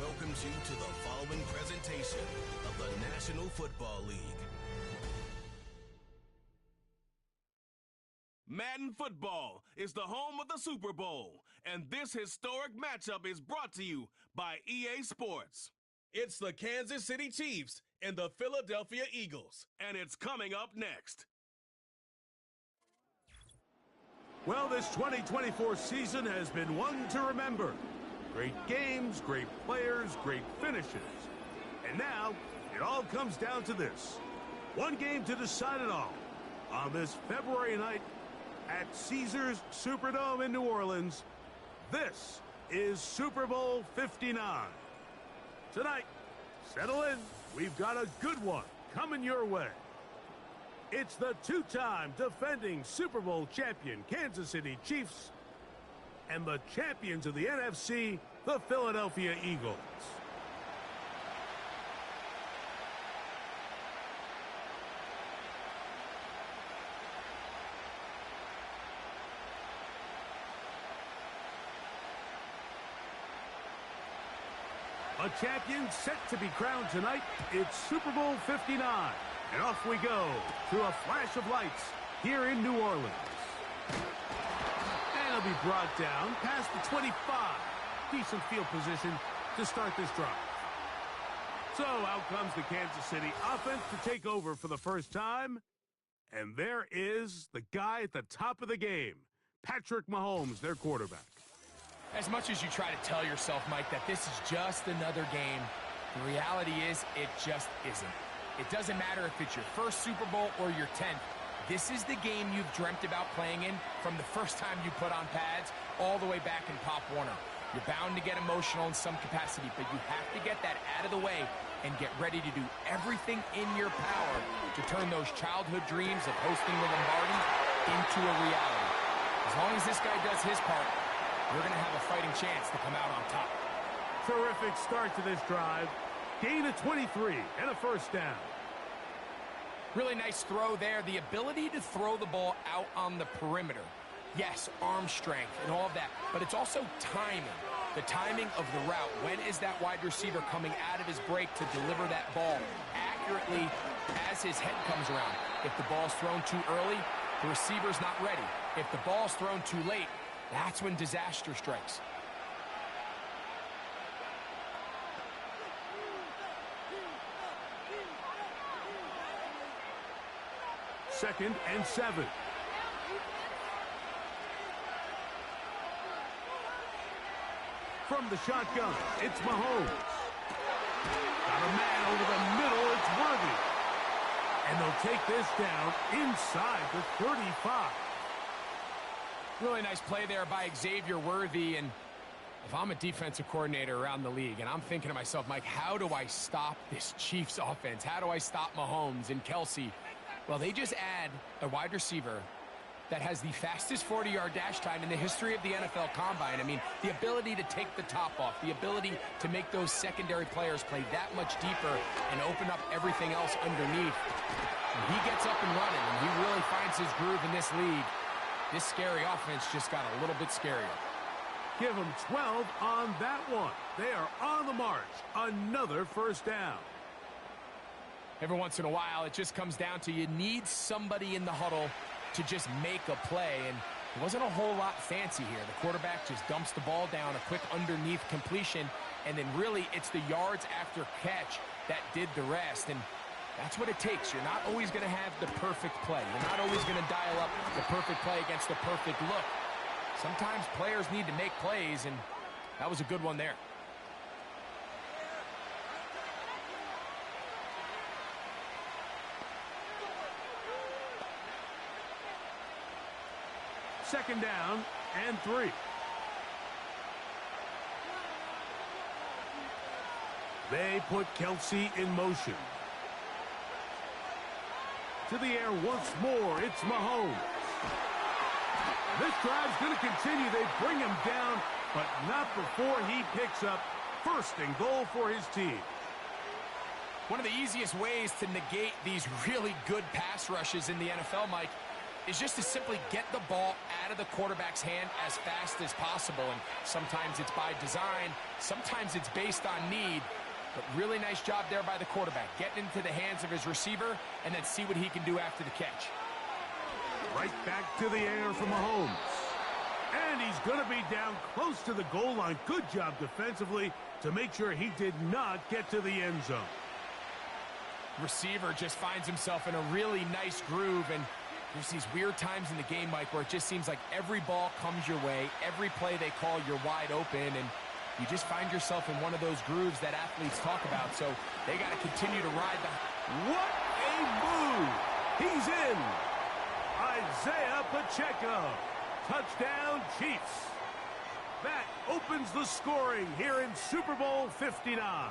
welcomes you to the following presentation of the National Football League. Madden Football is the home of the Super Bowl, and this historic matchup is brought to you by EA Sports. It's the Kansas City Chiefs and the Philadelphia Eagles, and it's coming up next. Well, this 2024 season has been one to remember. Great games, great players, great finishes. And now, it all comes down to this. One game to decide it all. On this February night at Caesars Superdome in New Orleans, this is Super Bowl 59. Tonight, settle in. We've got a good one coming your way. It's the two-time defending Super Bowl champion Kansas City Chiefs and the champions of the NFC, the Philadelphia Eagles. A champion set to be crowned tonight. It's Super Bowl 59. And off we go to a flash of lights here in New Orleans. And it'll be brought down past the 25. Decent field position to start this drive. So out comes the Kansas City offense to take over for the first time. And there is the guy at the top of the game, Patrick Mahomes, their quarterback. As much as you try to tell yourself, Mike, that this is just another game, the reality is it just isn't. It doesn't matter if it's your first Super Bowl or your 10th. This is the game you've dreamt about playing in from the first time you put on pads all the way back in Pop Warner. You're bound to get emotional in some capacity, but you have to get that out of the way and get ready to do everything in your power to turn those childhood dreams of hosting the Lombardi into a reality. As long as this guy does his part, you're going to have a fighting chance to come out on top. Terrific start to this drive. Gain of 23 and a first down. Really nice throw there. The ability to throw the ball out on the perimeter. Yes, arm strength and all of that, but it's also timing. The timing of the route. When is that wide receiver coming out of his break to deliver that ball accurately as his head comes around? If the ball's thrown too early, the receiver's not ready. If the ball's thrown too late, that's when disaster strikes. Second and 7. From the shotgun, it's Mahomes. Got a man over the middle, it's Worthy. And they'll take this down inside the 35. Really nice play there by Xavier Worthy, and if I'm a defensive coordinator around the league, and I'm thinking to myself, Mike, how do I stop this Chiefs offense? How do I stop Mahomes and Kelsey? Well, they just add a wide receiver that has the fastest 40-yard dash time in the history of the NFL Combine. I mean, the ability to take the top off, the ability to make those secondary players play that much deeper and open up everything else underneath. When he gets up and running, and he really finds his groove in this league, this scary offense just got a little bit scarier. Give them 12 on that one. They are on the march. Another first down. Every once in a while, it just comes down to you need somebody in the huddle to just make a play, and it wasn't a whole lot fancy here. The quarterback just dumps the ball down, a quick underneath completion, and then really it's the yards after catch that did the rest, and that's what it takes. You're not always going to have the perfect play. You're not always going to dial up the perfect play against the perfect look. Sometimes players need to make plays, and that was a good one there. Second down and 3. They put Kelsey in motion. To the air once more, it's Mahomes. This drive's going to continue. They bring him down, but not before he picks up first and goal for his team. One of the easiest ways to negate these really good pass rushes in the NFL, Mike, is just to simply get the ball out of the quarterback's hand as fast as possible. And sometimes it's by design, sometimes it's based on need. But really nice job there by the quarterback, getting into the hands of his receiver and then see what he can do after the catch. Right back to the air from Mahomes. And he's going to be down close to the goal line. Good job defensively to make sure he did not get to the end zone. Receiver just finds himself in a really nice groove, and there's these weird times in the game, Mike, where it just seems like every ball comes your way, every play they call, you're wide open, and you just find yourself in one of those grooves that athletes talk about, so they got to continue to ride the... What a move! He's in! Isaiah Pacheco. Touchdown, Chiefs. That opens the scoring here in Super Bowl 59.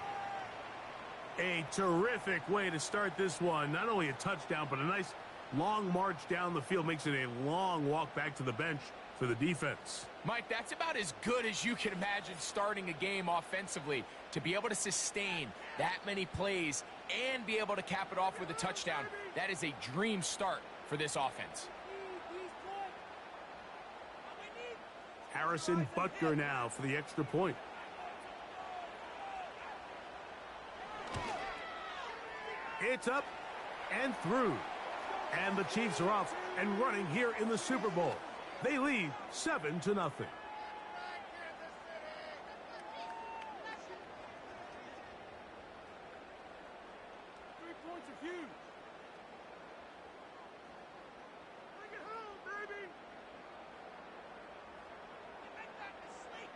A terrific way to start this one. Not only a touchdown, but a nice long march down the field. Makes it a long walk back to the bench for the defense. Mike, that's about as good as you can imagine starting a game offensively. To be able to sustain that many plays and be able to cap it off with a touchdown, that is a dream start for this offense. Harrison Butker now for the extra point. It's up and through. And the Chiefs are off and running here in the Super Bowl. They lead 7-0. 3 points are huge. Bring it home, baby. Make that mistake.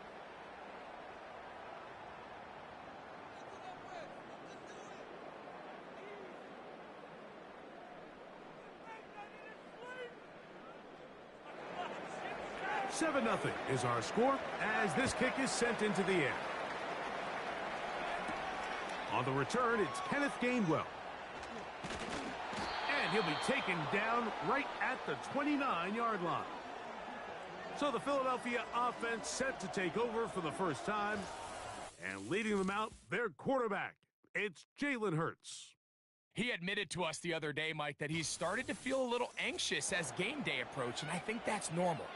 Seven 0 is our score as this kick is sent into the air. On the return, it's Kenneth Gainwell. And he'll be taken down right at the 29-yard line. So the Philadelphia offense set to take over for the first time. And leading them out, their quarterback. It's Jalen Hurts. He admitted to us the other day, Mike, that he's started to feel a little anxious as game day approached, and I think that's normal.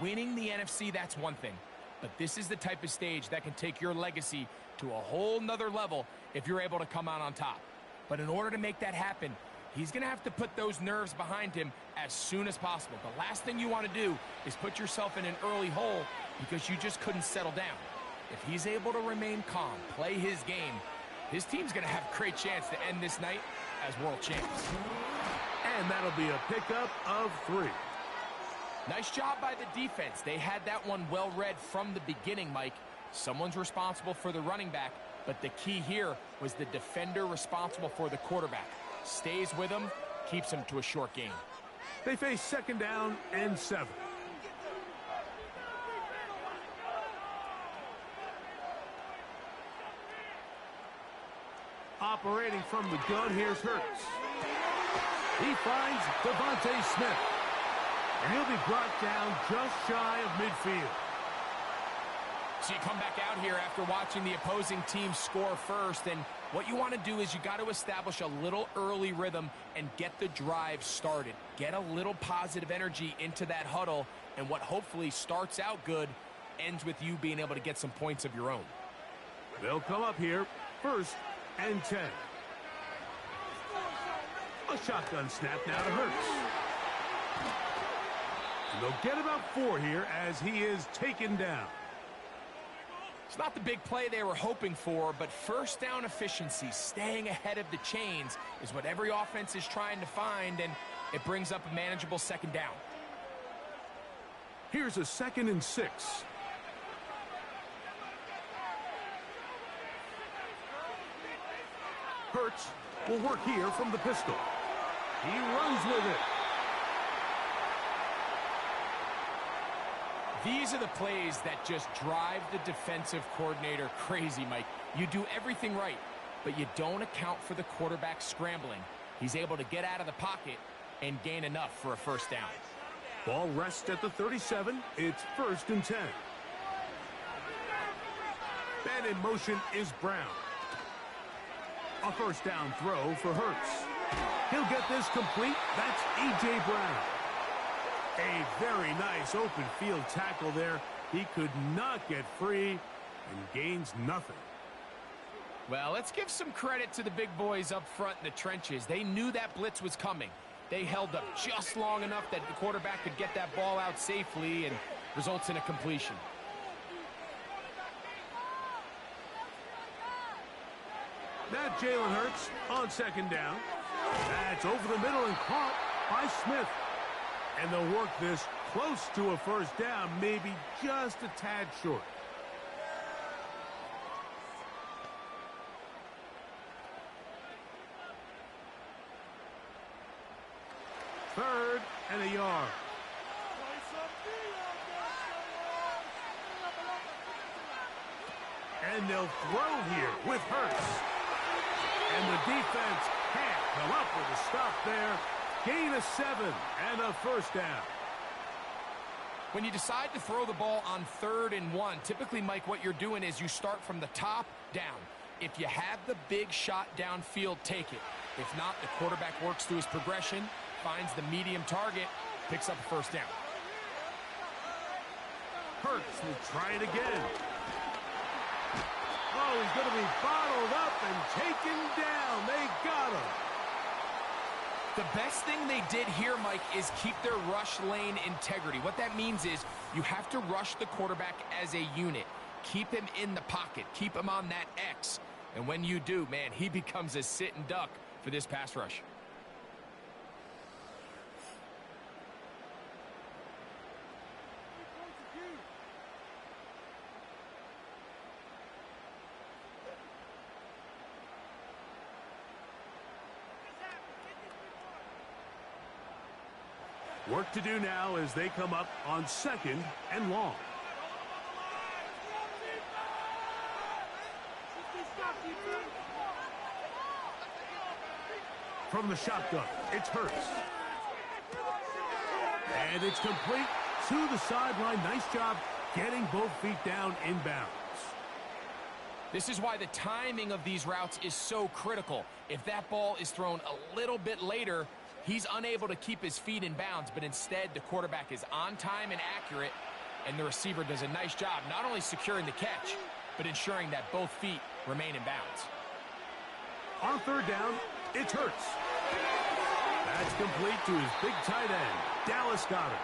Winning the NFC, that's one thing. But this is the type of stage that can take your legacy to a whole nother level if you're able to come out on top. But in order to make that happen, he's going to have to put those nerves behind him as soon as possible. The last thing you want to do is put yourself in an early hole because you just couldn't settle down. If he's able to remain calm, play his game, his team's going to have a great chance to end this night as world champs. And that'll be a pickup of 3. Nice job by the defense. They had that one well read from the beginning, Mike. Someone's responsible for the running back, but the key here was the defender responsible for the quarterback. Stays with him, keeps him to a short game. They face 2nd down and 7. Operating from the gun, here's Hurts. He finds Devontae Smith. And he'll be brought down just shy of midfield. So you come back out here after watching the opposing team score first, and what you want to do is you got to establish a little early rhythm and get the drive started. Get a little positive energy into that huddle, and what hopefully starts out good ends with you being able to get some points of your own. They'll come up here, 1st and 10. A shotgun snap now to Hurts. And they'll get about 4 here as he is taken down. It's not the big play they were hoping for, but first down efficiency, staying ahead of the chains, is what every offense is trying to find, and it brings up a manageable 2nd down. Here's a 2nd and 6. Hurts will work here from the pistol. He runs with it. These are the plays that just drive the defensive coordinator crazy, Mike. You do everything right, but you don't account for the quarterback scrambling. He's able to get out of the pocket and gain enough for a 1st down. Ball rests at the 37. It's 1st and 10. And in motion is Brown. A 1st down throw for Hurts. He'll get this complete. That's A.J. Brown. A very nice open field tackle there. He could not get free and gains nothing. Well, let's give some credit to the big boys up front in the trenches. They knew that blitz was coming. They held up just long enough that the quarterback could get that ball out safely and results in a completion. Now Jalen Hurts on second down. That's over the middle and caught by Smith. And they'll work this close to a first down, maybe just a tad short. Third and a yard. And they'll throw here with Hurts. And the defense can't come up with a stop there. Gain of 7 and a first down. When you decide to throw the ball on 3rd and 1, typically, Mike, what you're doing is you start from the top down. If you have the big shot downfield, take it. If not, the quarterback works through his progression, finds the medium target, picks up a first down. Hurts will try it again. Oh, he's going to be bottled up and taken down. They got him. The best thing they did here, Mike, is keep their rush lane integrity. What that means is you have to rush the quarterback as a unit. Keep him in the pocket. Keep him on that X. And when you do, man, he becomes a sitting duck for this pass rush. Work to do now as they come up on 2nd and long. From the shotgun, it's Hurts. And it's complete to the sideline. Nice job getting both feet down inbounds. This is why the timing of these routes is so critical. If that ball is thrown a little bit later, he's unable to keep his feet in bounds, but instead the quarterback is on time and accurate, and the receiver does a nice job not only securing the catch, but ensuring that both feet remain in bounds. On 3rd down, it's Hurts. That's complete to his big tight end, Dallas Goedert.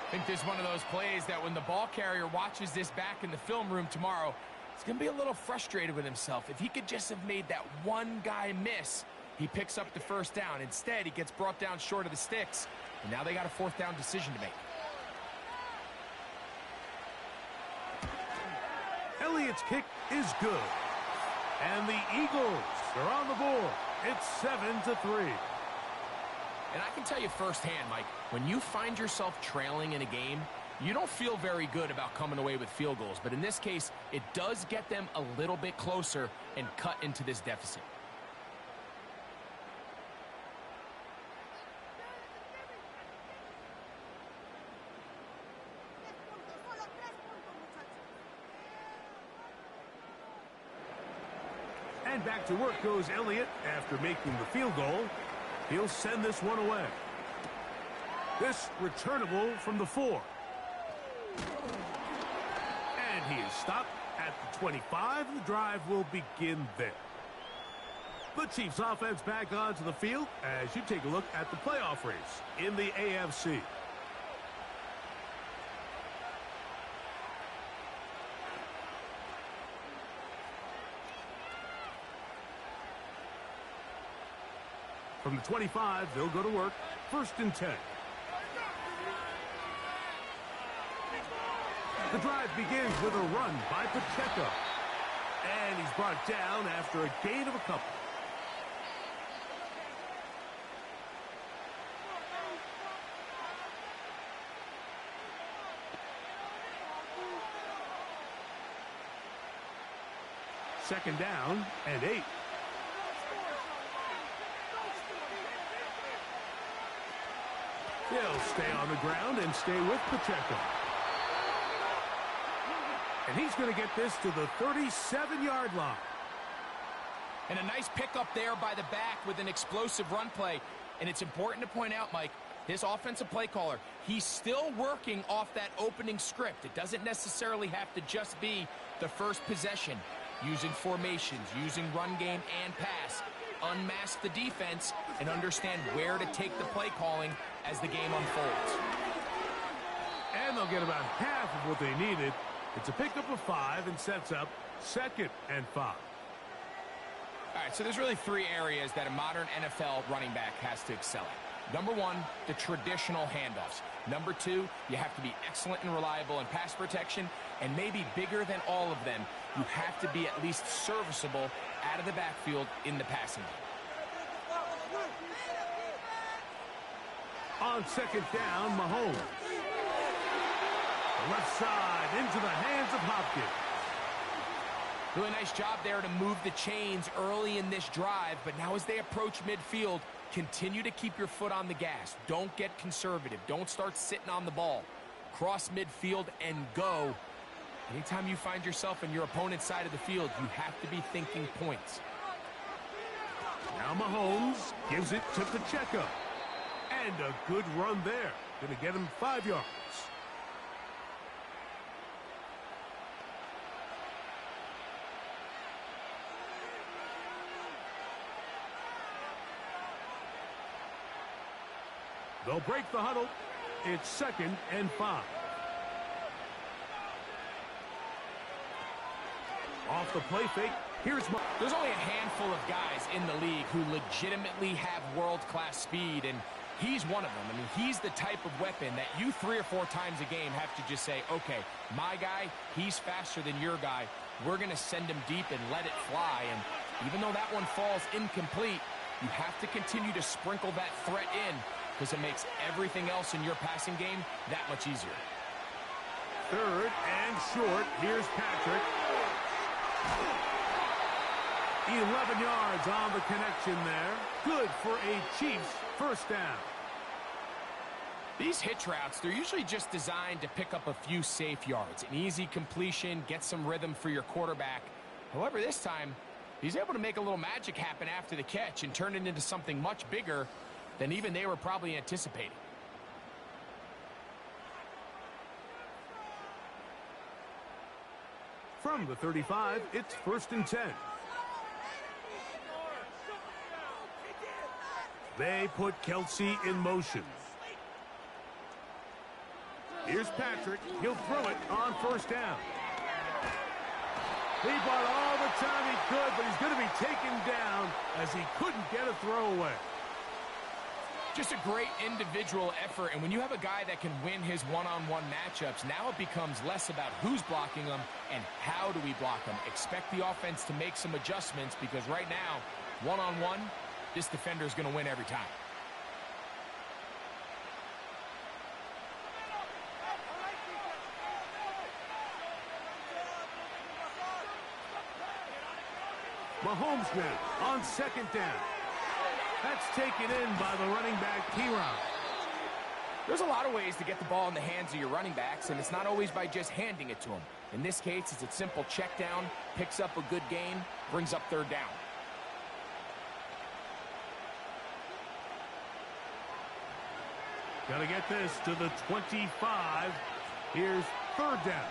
I think this is one of those plays that when the ball carrier watches this back in the film room tomorrow, he's going to be a little frustrated with himself. If he could just have made that one guy miss, he picks up the first down. Instead, he gets brought down short of the sticks, and now they got a 4th down decision to make. Elliott's kick is good. And the Eagles are on the board. It's 7-3. And I can tell you firsthand, Mike, when you find yourself trailing in a game, you don't feel very good about coming away with field goals. But in this case, it does get them a little bit closer and cut into this deficit. And back to work goes Elliott after making the field goal. He'll send this one away. This returnable from the 4. And he is stopped at the 25. The drive will begin there. The Chiefs offense back onto the field as you take a look at the playoff race in the AFC. From the 25, they'll go to work. 1st and 10. The drive begins with a run by Pacheco. And he's brought down after a gain of a couple. Second down and 8. He'll stay on the ground and stay with Pacheco. And he's going to get this to the 37-yard line. And a nice pickup there by the back with an explosive run play. And it's important to point out, Mike, This offensive play caller, he's still working off that opening script. It doesn't necessarily have to just be the first possession. Using formations, using run game and pass. Unmask the defense and understand where to take the play calling as the game unfolds. And they'll get about half of what they needed. It's a pickup of 5 and sets up 2nd and 5. All right, so there's really 3 areas that a modern NFL running back has to excel at. Number 1, the traditional handoffs. Number 2, you have to be excellent and reliable in pass protection. And maybe bigger than all of them, you have to be at least serviceable out of the backfield in the passing game. On 2nd down, Mahomes. The left side into the hands of Hopkins. Really nice job there to move the chains early in this drive, but now as they approach midfield, continue to keep your foot on the gas. Don't get conservative. Don't start sitting on the ball. Cross midfield and go. Anytime you find yourself in your opponent's side of the field, you have to be thinking points. Now Mahomes gives it to Pacheco. And a good run there. Going to get him 5 yards. They'll break the huddle. It's 2nd and 5. Off the play fake. There's only a handful of guys in the league who legitimately have world-class speed, and he's one of them. I mean, he's the type of weapon that you 3 or 4 times a game have to just say, okay, my guy, he's faster than your guy. We're going to send him deep and let it fly. And even though that one falls incomplete, you have to continue to sprinkle that threat in because it makes everything else in your passing game that much easier. 3rd and short. Here's Patrick. 11 yards on the connection there. Good for a Chiefs first down. These hitch routes, they're usually just designed to pick up a few safe yards. An easy completion, get some rhythm for your quarterback. However, this time, he's able to make a little magic happen after the catch and turn it into something much bigger than even they were probably anticipating. From the 35, it's 1st and 10. They put Kelsey in motion. Here's Patrick. He'll throw it on 1st down. He bought all the time he could, but he's going to be taken down as he couldn't get a throwaway. Just a great individual effort, and when you have a guy that can win his one-on-one matchups, now it becomes less about who's blocking him and how do we block him. Expect the offense to make some adjustments because right now, one-on-one, this defender is going to win every time. Mahomes now on 2nd down. That's taken in by the running back, Kieran. There's a lot of ways to get the ball in the hands of your running backs, and it's not always by just handing it to them. In this case, it's a simple check down, picks up a good gain, brings up 3rd down. Got to get this to the 25. Here's 3rd down.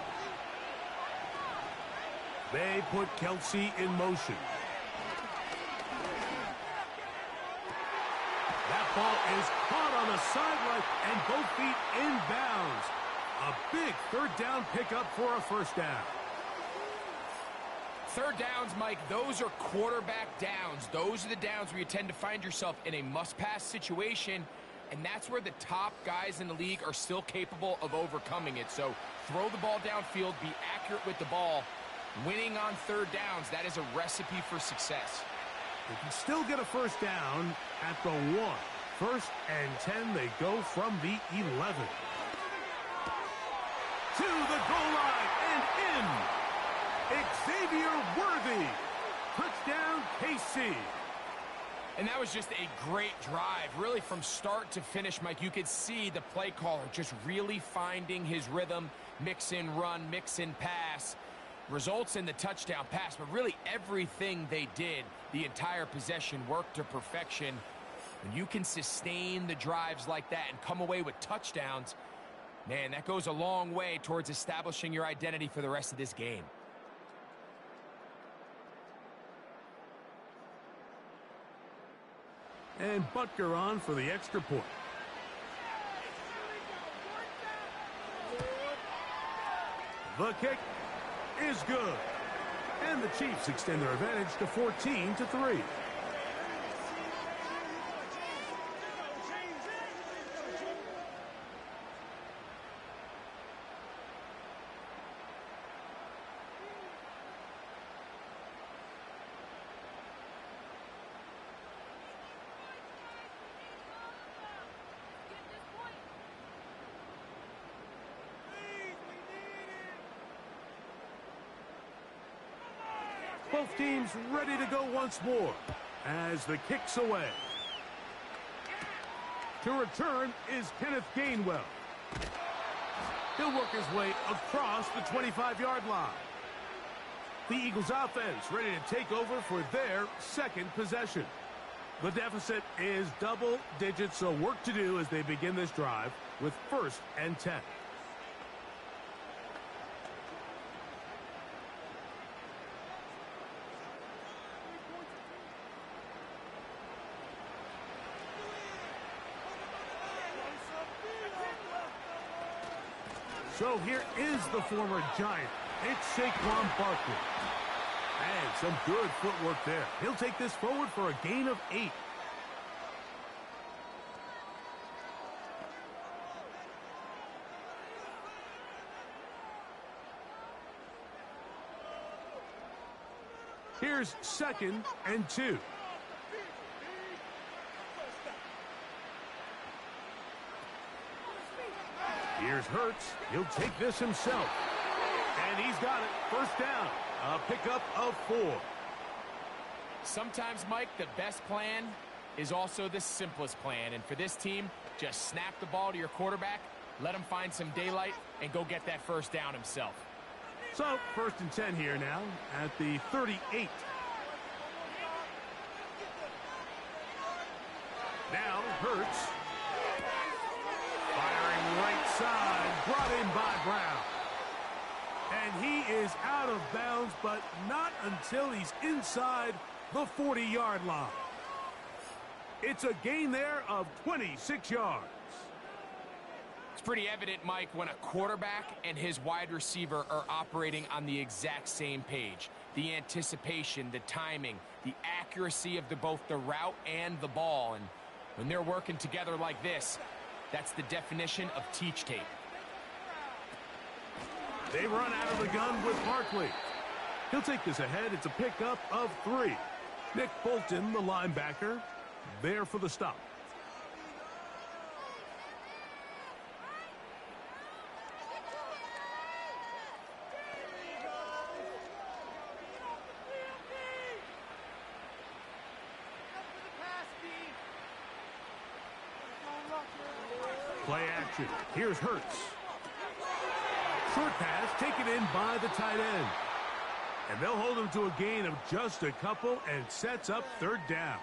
They put Kelsey in motion. That ball is caught on the sideline and both feet inbounds. A big 3rd down pickup for a 1st down. 3rd downs, Mike, those are quarterback downs. Those are the downs where you tend to find yourself in a must-pass situation, and that's where the top guys in the league are still capable of overcoming it. So throw the ball downfield, be accurate with the ball. Winning on 3rd downs, that is a recipe for success. They can still get a 1st down at the 1. 1st and 10, they go from the 11. To the goal line and in. Xavier Worthy. Touchdown, KC. And that was just a great drive, really from start to finish, Mike. You could see the play caller just really finding his rhythm, mix in run, mix in pass. Results in the touchdown pass, but really everything they did, the entire possession worked to perfection. When you can sustain the drives like that and come away with touchdowns, man, that goes a long way towards establishing your identity for the rest of this game. And Butker on for the extra point. The kick is good. And the Chiefs extend their advantage to 14-3. Both teams ready to go once more as the kick's away. To return is Kenneth Gainwell. He'll work his way across the 25-yard line. The Eagles offense ready to take over for their second possession. The deficit is double digits, so work to do as they begin this drive with 1st and 10. So here is the former Giant. It's Saquon Barkley. And some good footwork there. He'll take this forward for a gain of 8. Here's 2nd and 2. Here's Hurts. He'll take this himself. And he's got it. 1st down. A pickup of 4. Sometimes, Mike, the best plan is also the simplest plan. And for this team, just snap the ball to your quarterback, let him find some daylight, and go get that 1st down himself. So, 1st and 10 here now at the 38. Now, Hurts. Firing right side, brought in by Brown. And he is out of bounds, but not until he's inside the 40-yard line. It's a gain there of 26 yards. It's pretty evident, Mike, when a quarterback and his wide receiver are operating on the exact same page. The anticipation, the timing, the accuracy of both the route and the ball. And when they're working together like this, that's the definition of teach tape. They run out of the gun with Barkley. He'll take this ahead. It's a pickup of 3. Nick Bolton, the linebacker, there for the stop. Play action. Here's Hurts. Short pass taken in by the tight end. And they'll hold him to a gain of just a couple and sets up 3rd down.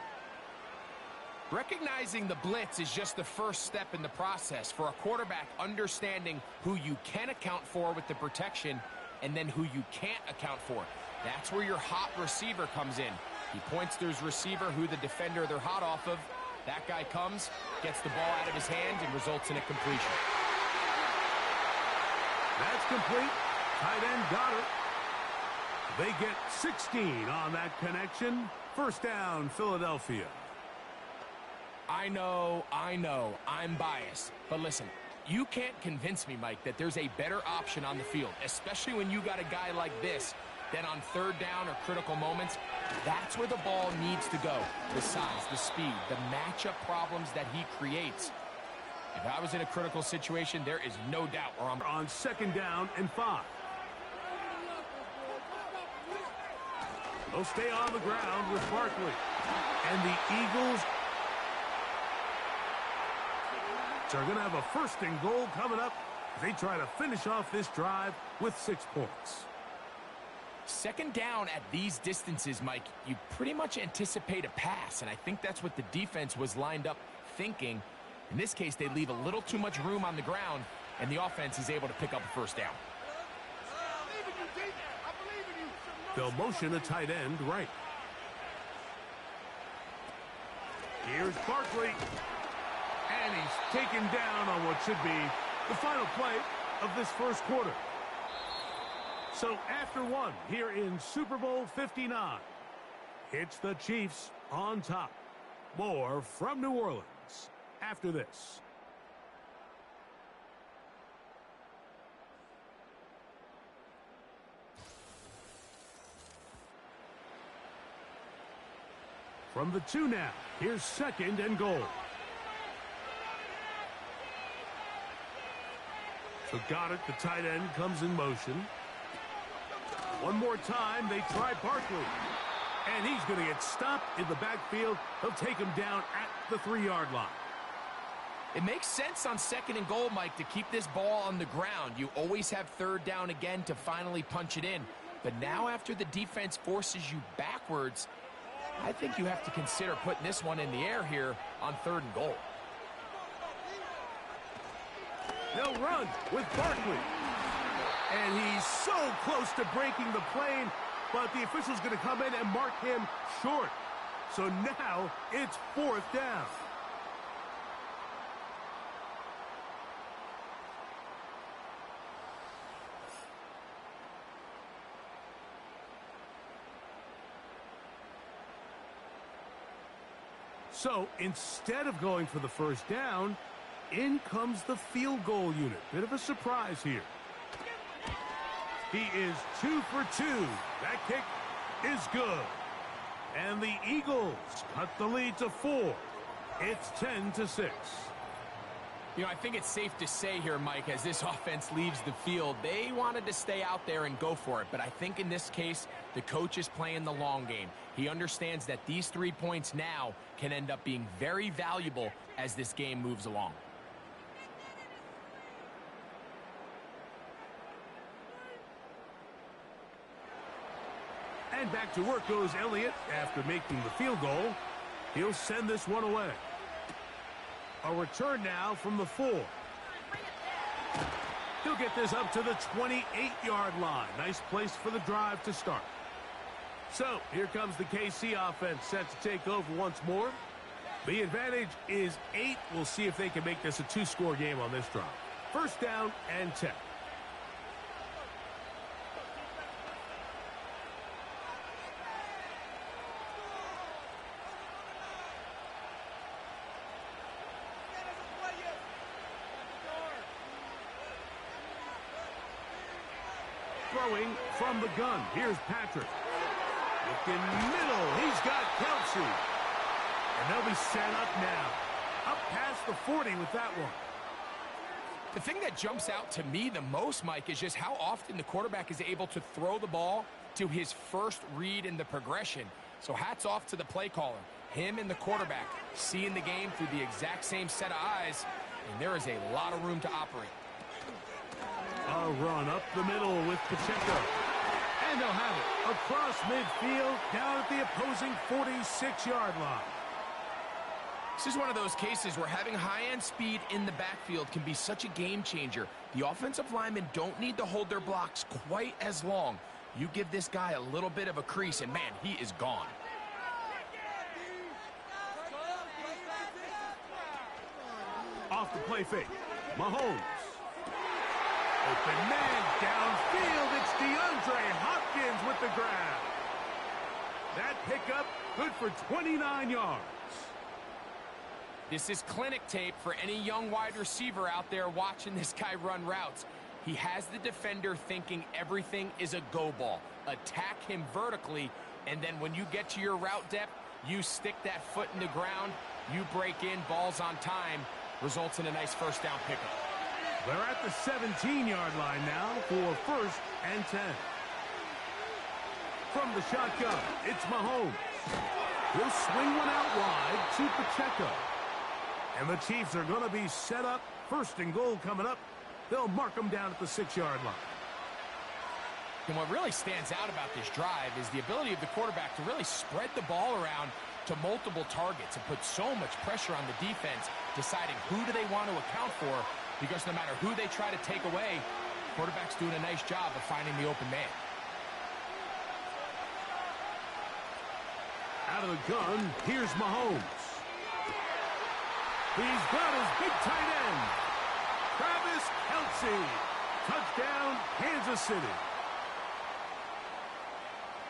Recognizing the blitz is just the first step in the process for a quarterback, understanding who you can account for with the protection and then who you can't account for. That's where your hot receiver comes in. He points to his receiver who the defender they're hot off of. That guy comes, gets the ball out of his hand, and results in a completion. That's complete. Tight end got it. They get 16 on that connection. 1st down, Philadelphia. I know, I'm biased. But listen, you can't convince me, Mike, that there's a better option on the field, especially when you got a guy like this, that on 3rd down or critical moments, that's where the ball needs to go. The size, the speed, the matchup problems that he creates. If I was in a critical situation, there is no doubt where I'm on 2nd down and 5. They'll stay on the ground with Barkley. And the Eagles are going to have a 1st and goal coming up as they try to finish off this drive with 6 points. Second down at these distances, Mike, you pretty much anticipate a pass, and I think that's what the defense was lined up thinking. In this case, they leave a little too much room on the ground, and the offense is able to pick up a first down. They'll motion a tight end right. Here's Barkley. And he's taken down on what should be the final play of this first quarter. So after one, here in Super Bowl 59, it's the Chiefs on top. More from New Orleans after this. From the 2 now, here's 2nd and goal. So got it, the tight end comes in motion. One more time, they try Barkley. And he's going to get stopped in the backfield. He'll take him down at the 3-yard line. It makes sense on 2nd and goal, Mike, to keep this ball on the ground. You always have 3rd down again to finally punch it in. But now after the defense forces you backwards, I think you have to consider putting this one in the air here on 3rd and goal. They'll run with Barkley. And he's so close to breaking the plane, but the official's going to come in and mark him short. So now it's 4th down. So instead of going for the first down, in comes the field goal unit. Bit of a surprise here. He is 2 for 2. That kick is good. And the Eagles cut the lead to 4. It's 10-6. You know, I think it's safe to say here, Mike, as this offense leaves the field, they wanted to stay out there and go for it. But I think in this case, the coach is playing the long game. He understands that these 3 points now can end up being very valuable as this game moves along. And back to work goes Elliott after making the field goal. He'll send this one away. A return now from the 4. He'll get this up to the 28-yard line. Nice place for the drive to start. So here comes the KC offense set to take over once more. The advantage is 8. We'll see if they can make this a 2-score game on this drive. First down and 10. Throwing from the gun. Here's Patrick. Looking middle. He's got Kelsey. And they'll be set up now. Up past the 40 with that one. The thing that jumps out to me the most, Mike, is just how often the quarterback is able to throw the ball to his first read in the progression. So hats off to the play caller. Him and the quarterback seeing the game through the exact same set of eyes, and there is a lot of room to operate. A run up the middle with Pacheco. And they'll have it across midfield down at the opposing 46-yard line. This is one of those cases where having high-end speed in the backfield can be such a game changer. The offensive linemen don't need to hold their blocks quite as long. You give this guy a little bit of a crease, and man, he is gone. Off the play fake. Mahomes. Open man downfield. It's DeAndre Hopkins with the grab. That pickup good for 29 yards. This is clinic tape for any young wide receiver out there watching this guy run routes. He has the defender thinking everything is a go ball. Attack him vertically, and then when you get to your route depth, you stick that foot in the ground, you break in, balls on time, results in a nice first down pickup. They're at the 17-yard line now for 1st and 10. From the shotgun, it's Mahomes. He'll swing one out wide to Pacheco. And the Chiefs are going to be set up. 1st and goal coming up. They'll mark them down at the 6-yard line. and what really stands out about this drive is the ability of the quarterback to really spread the ball around to multiple targets and put so much pressure on the defense, deciding who do they want to account for, because no matter who they try to take away, quarterback's doing a nice job of finding the open man. Out of the gun, here's Mahomes. He's got his big tight end, Travis Kelce. Touchdown, Kansas City.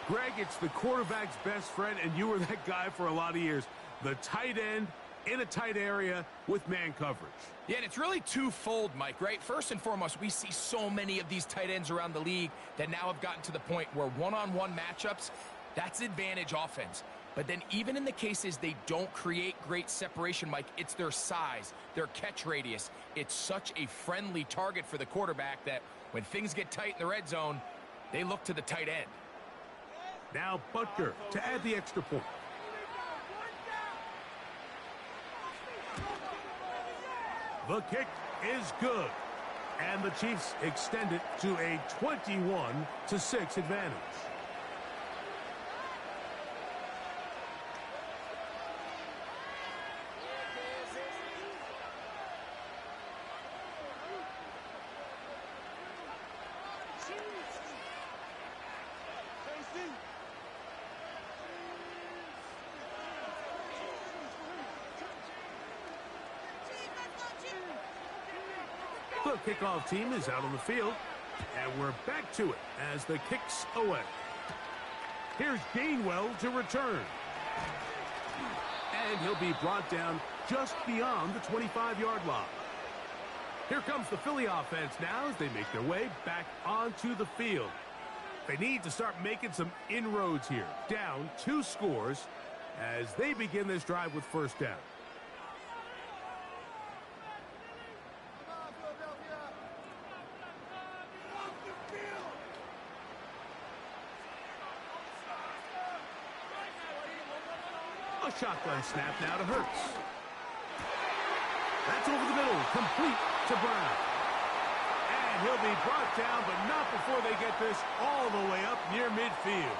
Greg, it's the quarterback's best friend, and you were that guy for a lot of years. The tight end in a tight area with man coverage. Yeah, and it's really twofold, Mike, right? First and foremost, we see so many of these tight ends around the league that now have gotten to the point where one-on-one matchups, that's advantage offense. But then even in the cases they don't create great separation, Mike, it's their size, their catch radius. It's such a friendly target for the quarterback that when things get tight in the red zone, they look to the tight end. Now Butker to add the extra point. The kick is good. And the Chiefs extend it to a 21-6 advantage. The kickoff team is out on the field, and we're back to it as the kick's away. Here's Gainwell to return. And he'll be brought down just beyond the 25-yard line. Here comes the Philly offense now as they make their way back onto the field. They need to start making some inroads here. Down 2 scores as they begin this drive with first down. A shotgun snap now to Hurts. That's over the middle, complete to Brown. And he'll be brought down, but not before they get this all the way up near midfield.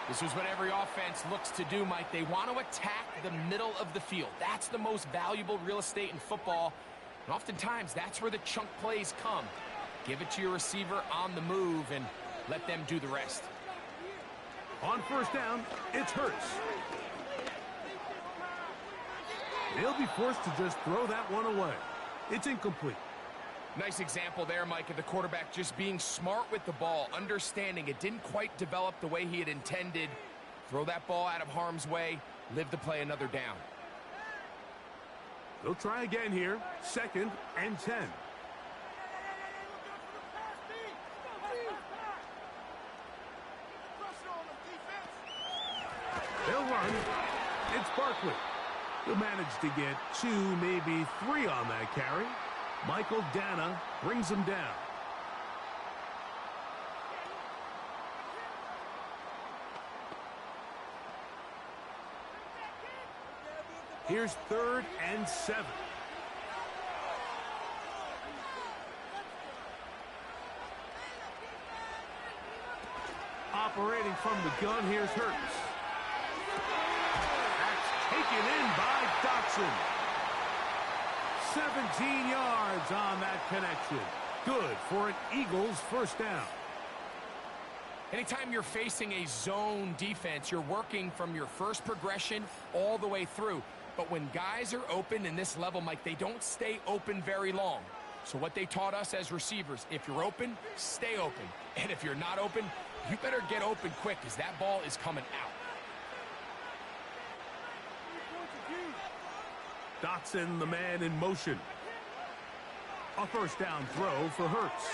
This is what every offense looks to do, Mike. They want to attack the middle of the field. That's the most valuable real estate in football. And oftentimes, that's where the chunk plays come. Give it to your receiver on the move and let them do the rest. On first down, it's Hurts. They'll be forced to just throw that one away. It's incomplete. Nice example there, Mike, of the quarterback just being smart with the ball, understanding it didn't quite develop the way he had intended. Throw that ball out of harm's way, live to play another down. They'll try again here, 2nd and 10. They'll run. It's Barkley. He'll manage to get 2, maybe 3 on that carry. Michael Dana brings him down. Here's 3rd and 7. Operating from the gun, here's Hurts. That's taken in by Dotson. 17 yards on that connection. Good for an Eagles first down. Anytime you're facing a zone defense, you're working from your first progression all the way through. But when guys are open in this level, Mike, they don't stay open very long. So what they taught us as receivers, if you're open, stay open. And if you're not open, you better get open quick because that ball is coming out. Dotson, the man in motion. A first down throw for Hurts.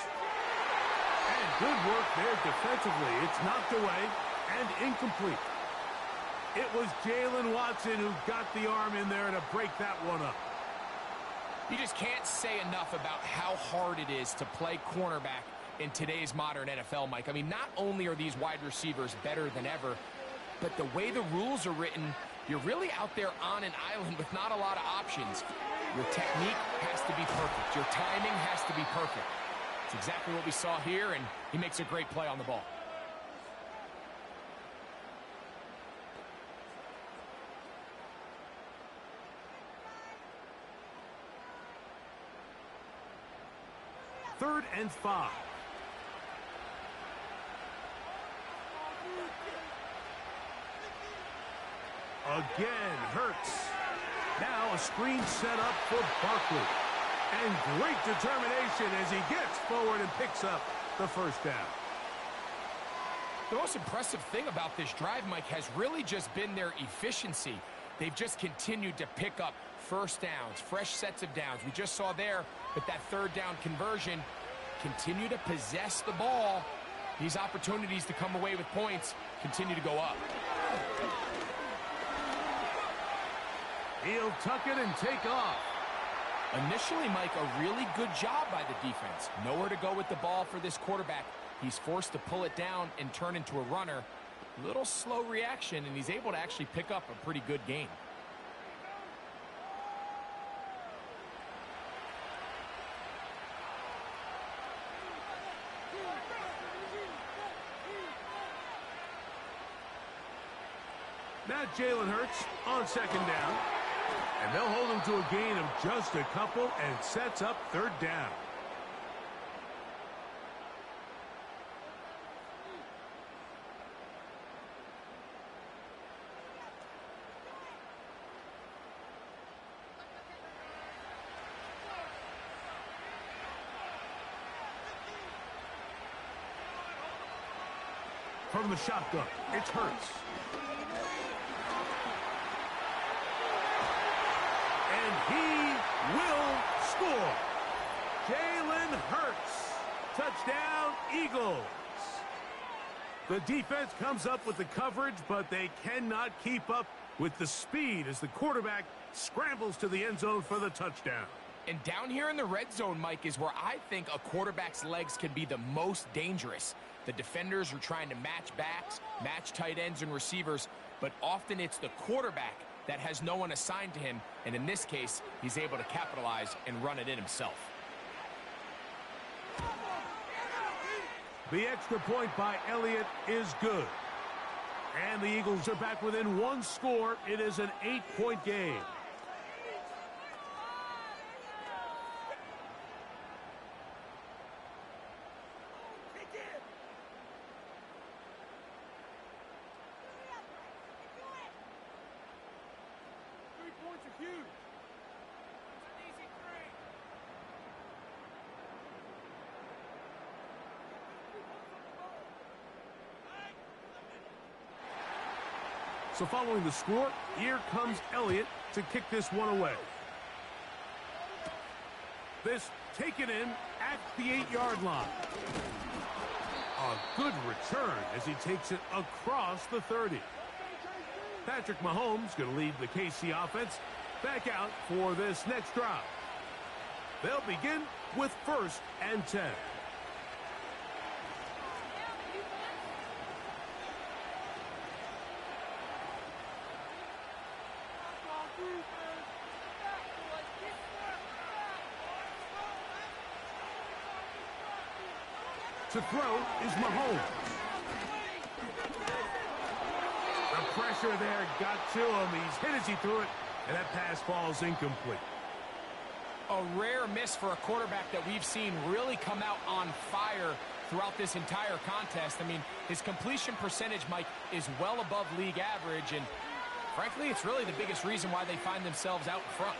And good work there defensively. It's knocked away and incomplete. It was Jalen Watson who got the arm in there to break that one up. You just can't say enough about how hard it is to play cornerback in today's modern NFL, Mike. I mean, not only are these wide receivers better than ever, but the way the rules are written, you're really out there on an island with not a lot of options. Your technique has to be perfect. Your timing has to be perfect. It's exactly what we saw here, and he makes a great play on the ball. Third and 5. Again, Hurts. Now a screen set up for Barkley. And great determination as he gets forward and picks up the first down. The most impressive thing about this drive, Mike, has really just been their efficiency. They've just continued to pick up first downs, fresh sets of downs. We just saw there with that third down conversion, continue to possess the ball. These opportunities to come away with points continue to go up. He'll tuck it and take off. Initially, Mike, a really good job by the defense. Nowhere to go with the ball for this quarterback. He's forced to pull it down and turn into a runner. Little slow reaction, and he's able to actually pick up a pretty good gain. Now Jalen Hurts on second down. And they'll hold him to a gain of just a couple, and it sets up third down. From the shotgun, it's Hurts. And he will score. Jalen Hurts. Touchdown, Eagles. The defense comes up with the coverage, but they cannot keep up with the speed as the quarterback scrambles to the end zone for the touchdown. And down here in the red zone, Mike, is where I think a quarterback's legs can be the most dangerous. The defenders are trying to match backs, match tight ends and receivers, but often it's the quarterback that has no one assigned to him, and in this case, he's able to capitalize and run it in himself. The extra point by Elliott is good. And the Eagles are back within one score. It is an 8-point game. So following the score, here comes Elliott to kick this one away. This taken in at the 8-yard line. A good return as he takes it across the 30. Patrick Mahomes going to lead the KC offense back out for this next drive. They'll begin with 1st and 10. To throw is Mahomes. The pressure there got to him. He's hit as he threw it, and that pass falls incomplete. A rare miss for a quarterback that we've seen really come out on fire throughout this entire contest. I mean, his completion percentage, Mike, is well above league average, and frankly, it's really the biggest reason why they find themselves out in front.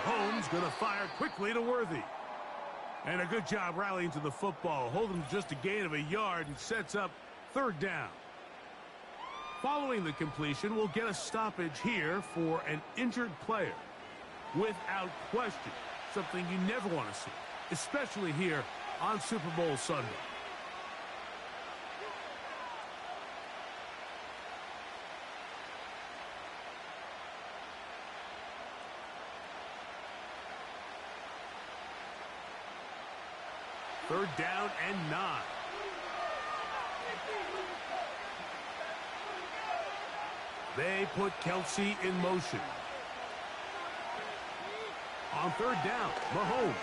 Mahomes going to fire quickly to Worthy. And a good job rallying to the football. Hold him just a gain of a yard and sets up 3rd down. Following the completion, we'll get a stoppage here for an injured player. Without question, something you never want to see, especially here on Super Bowl Sunday. Third down and 9. They put Kelsey in motion. On third down, Mahomes.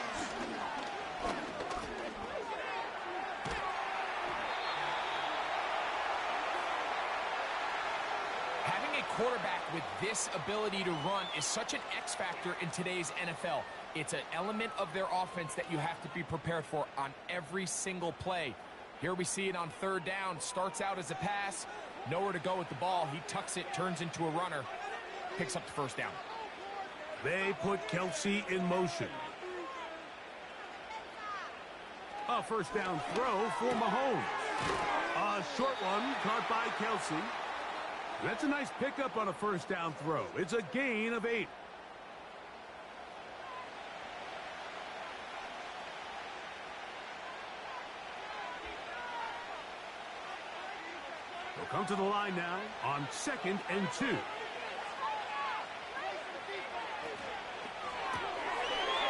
Having a quarterback with this ability to run is such an X factor in today's NFL. It's an element of their offense that you have to be prepared for on every single play. Here we see it on third down. Starts out as a pass. Nowhere to go with the ball. He tucks it, turns into a runner. Picks up the first down. They put Kelsey in motion. A first down throw for Mahomes. A short one caught by Kelsey. That's a nice pickup on a first down throw. It's a gain of 8. They'll come to the line now on 2nd and 2.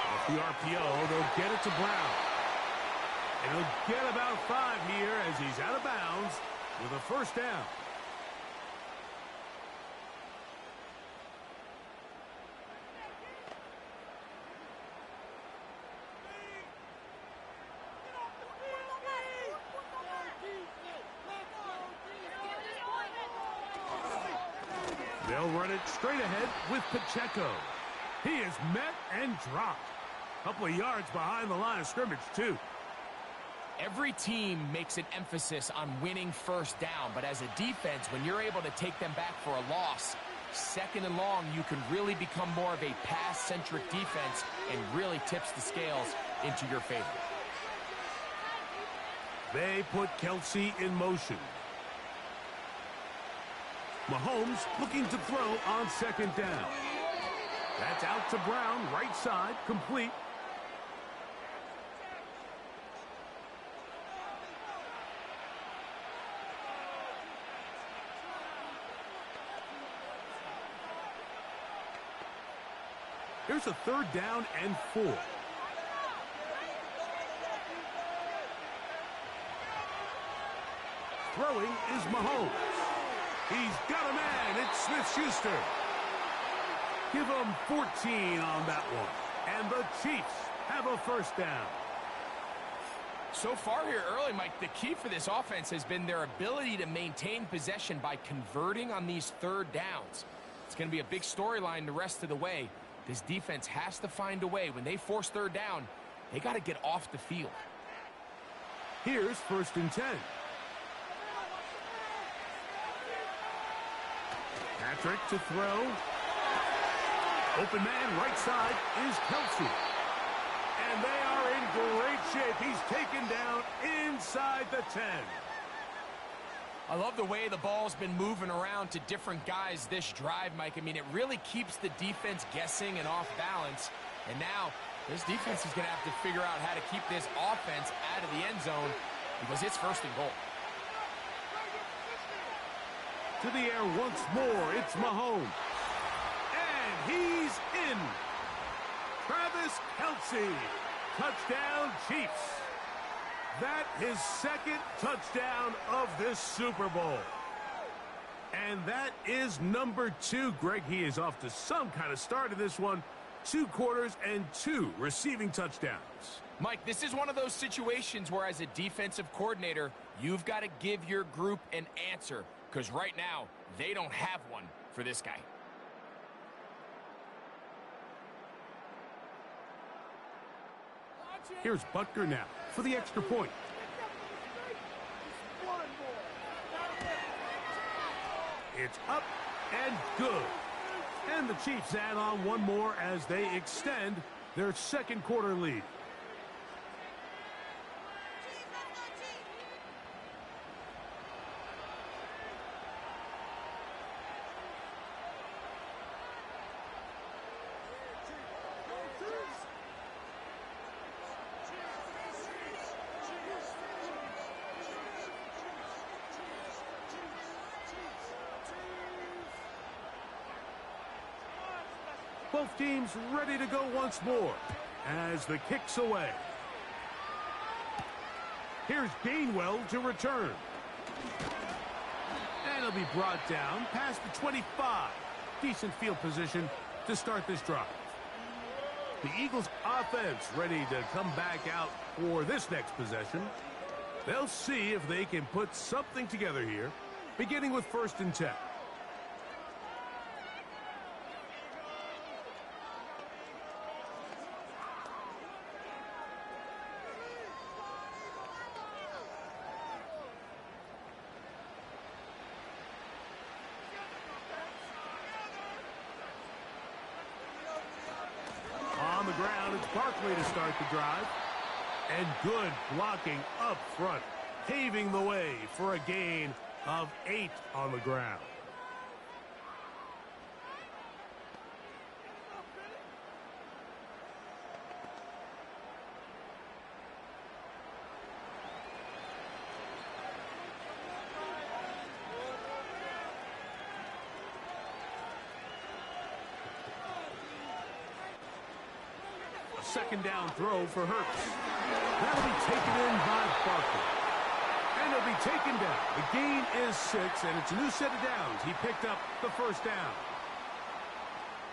Off the RPO, they'll get it to Brown. And he'll get about 5 here as he's out of bounds with a first down. They'll run it straight ahead with Pacheco. He is met and dropped. A couple of yards behind the line of scrimmage, too. Every team makes an emphasis on winning first down, but as a defense, when you're able to take them back for a loss, 2nd and long, you can really become more of a pass-centric defense and really tips the scales into your favor. They put Kelsey in motion. Mahomes looking to throw on 2nd down. That's out to Brown, right side, complete. Here's a 3rd down and 4. Throwing is Mahomes. He's got a man. It's Smith-Schuster. Give him 14 on that one. And the Chiefs have a first down. So far here early, Mike, the key for this offense has been their ability to maintain possession by converting on these 3rd downs. It's going to be a big storyline the rest of the way. This defense has to find a way. When they force 3rd down, they got to get off the field. Here's 1st and 10. Patrick to throw. Open man right side is Kelsey. And they are in great shape. He's taken down inside the 10. I love the way the ball's been moving around to different guys this drive, Mike. I mean, it really keeps the defense guessing and off balance. And now this defense is going to have to figure out how to keep this offense out of the end zone because it's 1st and goal. To the air once more, it's Mahomes. And he's in. Travis Kelsey. Touchdown, Chiefs. That his 2nd touchdown of this Super Bowl. And that is number 2. Greg, he is off to some kind of start in this one. 2 quarters and 2 receiving touchdowns. Mike, this is one of those situations where as a defensive coordinator, you've got to give your group an answer. Because right now, they don't have one for this guy. Here's Butker now for the extra point. It's up and good. And the Chiefs add on one more as they extend their 2nd quarter lead. Both teams ready to go once more as the kick's away. Here's Gainwell to return. And he'll be brought down past the 25. Decent field position to start this drive. The Eagles offense ready to come back out for this next possession. They'll see if they can put something together here, beginning with 1st and 10. On the ground, it's Barkley to start the drive. And good blocking up front, paving the way for a gain of 8 on the ground. Second down throw for Hurts. That'll be taken in by Barkley. And it'll be taken down. The gain is 6, and it's a new set of downs. He picked up the 1st down.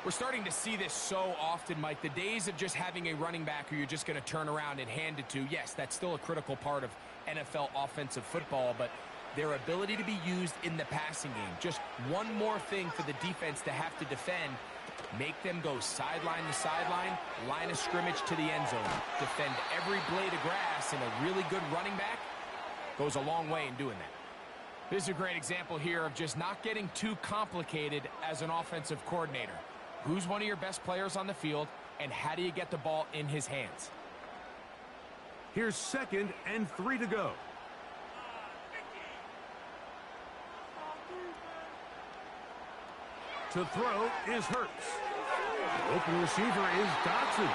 We're starting to see this so often, Mike. The days of just having a running back who you're just going to turn around and hand it to, yes, that's still a critical part of NFL offensive football, but their ability to be used in the passing game. Just one more thing for the defense to have to defend. Make them go sideline to sideline, line of scrimmage to the end zone. Defend every blade of grass, and a really good running back goes a long way in doing that. This is a great example here of just not getting too complicated as an offensive coordinator. Who's one of your best players on the field, and how do you get the ball in his hands? Here's 2nd and 3 to go. To throw is Hurts. The open receiver is Dotson.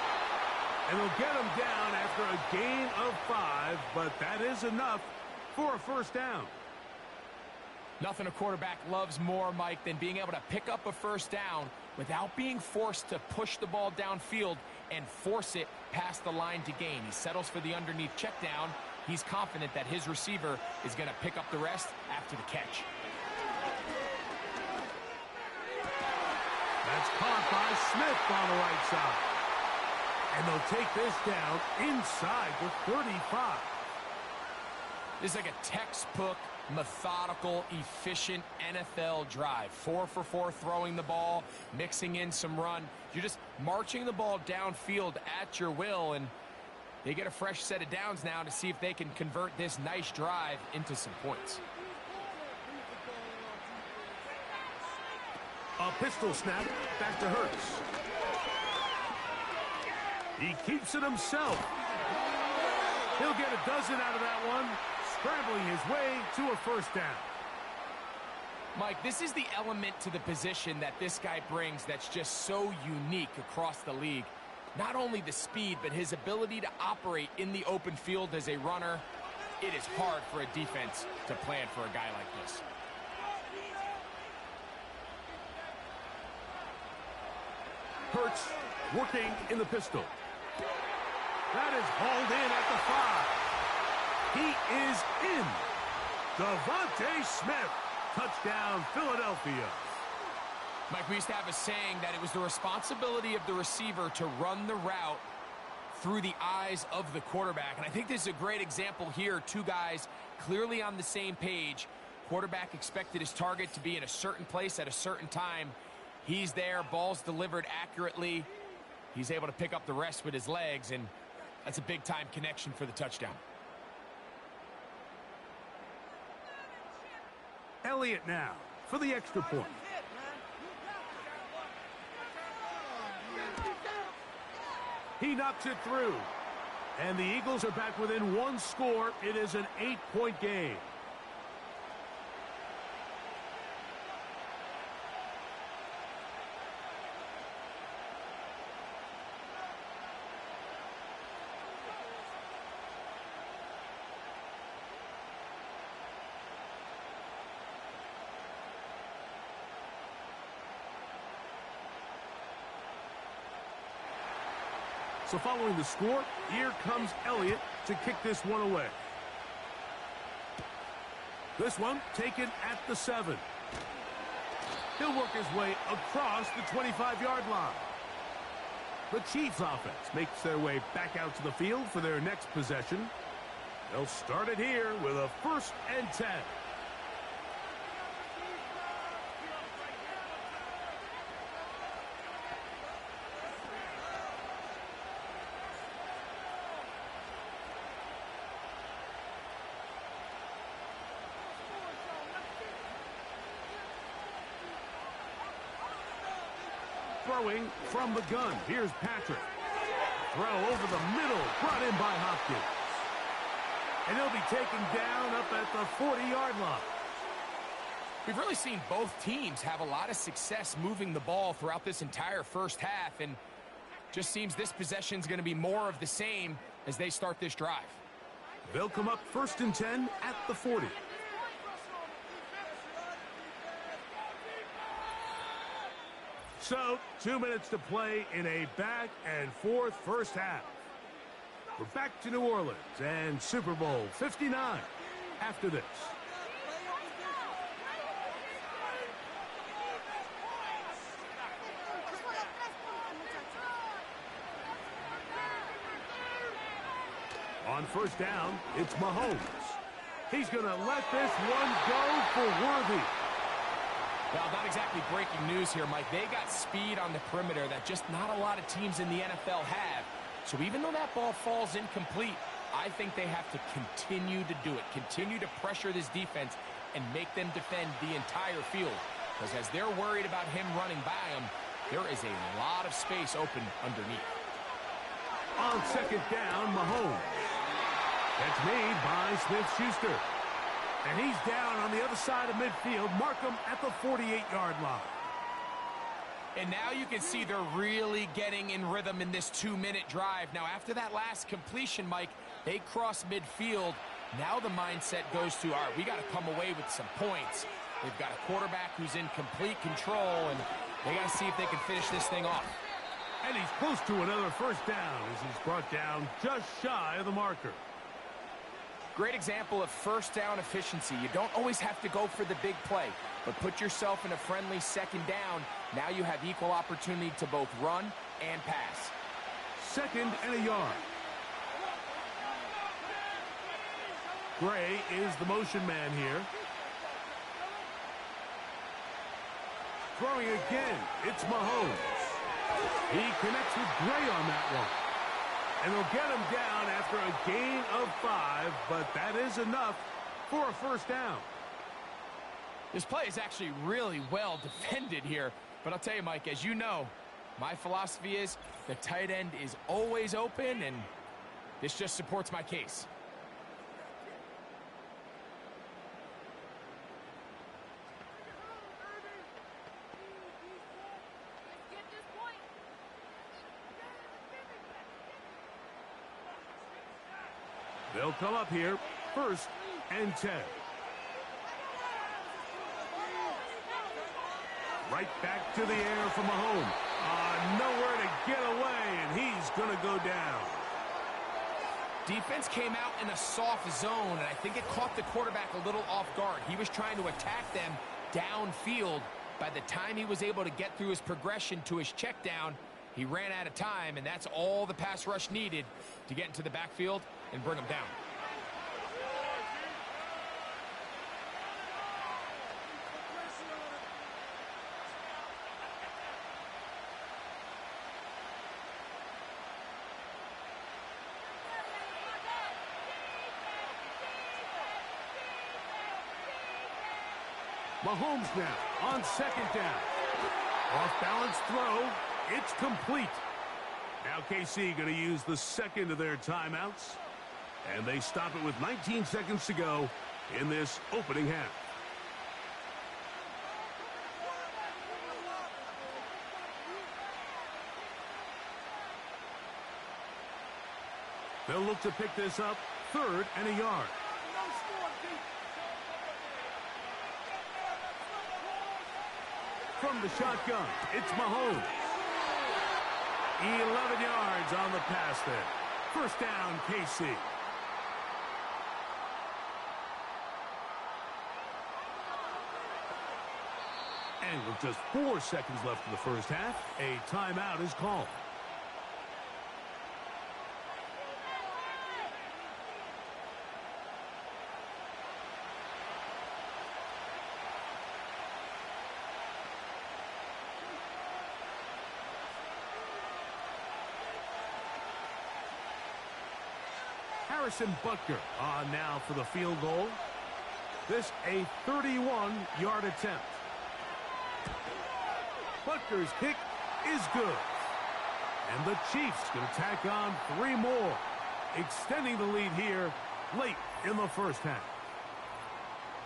And they'll get him down after a gain of 5, but that is enough for a 1st down. Nothing a quarterback loves more, Mike, than being able to pick up a 1st down without being forced to push the ball downfield and force it past the line to gain. He settles for the underneath check down. He's confident that his receiver is going to pick up the rest after the catch. That's caught by Smith on the right side. And they'll take this down inside the 35. This is like a textbook, methodical, efficient NFL drive. 4 for 4 throwing the ball, mixing in some run. You're just marching the ball downfield at your will, and they get a fresh set of downs now to see if they can convert this nice drive into some points. A pistol snap back to Hurts. He keeps it himself. He'll get a dozen out of that one, scrambling his way to a 1st down. Mike, this is the element to the position that this guy brings that's just so unique across the league. Not only the speed, but his ability to operate in the open field as a runner. It is hard for a defense to plan for a guy like this. Hurts working in the pistol. That is hauled in at the 5. He is in. Devontae Smith. Touchdown, Philadelphia. Mike, we used to have a saying that it was the responsibility of the receiver to run the route through the eyes of the quarterback. And I think this is a great example here. Two guys clearly on the same page. Quarterback expected his target to be in a certain place at a certain time. He's there, ball's delivered accurately. He's able to pick up the rest with his legs, and that's a big-time connection for the touchdown. Elliott now for the extra point. He knocks it through. And the Eagles are back within 1 score. It is an 8-point game. So following the score, here comes Elliott to kick this one away. This one taken at the 7. He'll work his way across the 25-yard line. The Chiefs offense makes their way back out to the field for their next possession. They'll start it here with a 1st and 10. Throwing from the gun. Here's Patrick. Throw over the middle, brought in by Hopkins. And he'll be taken down up at the 40-yard line. We've really seen both teams have a lot of success moving the ball throughout this entire first half, and just seems this possession is going to be more of the same as they start this drive. They'll come up 1st and 10 at the 40. So, 2 minutes to play in a back-and-forth first half. We're back to New Orleans and Super Bowl 59 after this. On 1st down, it's Mahomes. He's going to let this one go for Worthy. Well, not exactly breaking news here, Mike. They got speed on the perimeter that just not a lot of teams in the NFL have. So even though that ball falls incomplete, I think they have to continue to do it. Continue to pressure this defense and make them defend the entire field. Because as they're worried about him running by them, there is a lot of space open underneath. On 2nd down, Mahomes. That's made by Smith-Schuster. And he's down on the other side of midfield. Mark him at the 48-yard line. And now you can see they're really getting in rhythm in this 2-minute drive. Now, after that last completion, Mike, they cross midfield. Now the mindset goes to, all right, we got to come away with some points. They've got a quarterback who's in complete control, and they got to see if they can finish this thing off. And he's close to another 1st down as he's brought down just shy of the marker. Great example of 1st down efficiency. You don't always have to go for the big play, but put yourself in a friendly 2nd down. Now you have equal opportunity to both run and pass. 2nd and a yard. Gray is the motion man here. Throwing again, it's Mahomes. He connects with Gray on that one. And they'll get him down after a gain of 5, but that is enough for a 1st down. This play is actually really well defended here. But I'll tell you, Mike, as you know, my philosophy is the tight end is always open, and this just supports my case. They'll come up here, 1st and 10. Right back to the air from Mahomes. Nowhere to get away, and he's going to go down. Defense came out in a soft zone, and I think it caught the quarterback a little off guard. He was trying to attack them downfield. By the time he was able to get through his progression to his check down, he ran out of time, and that's all the pass rush needed to get into the backfield and bring him down. Mahomes now on 2nd down. Off-balance throw. It's complete. Now KC going to use the 2nd of their timeouts. And they stop it with 19 seconds to go in this opening half. They'll look to pick this up, 3rd and a yard. From the shotgun, it's Mahomes. 11 yards on the pass there. 1st down, KC. And with just 4 seconds left in the first half, a timeout is called. Harrison Butker on now for the field goal. This a 31-yard attempt. Butker's kick is good. And the Chiefs going to tack on 3 more, extending the lead here late in the first half.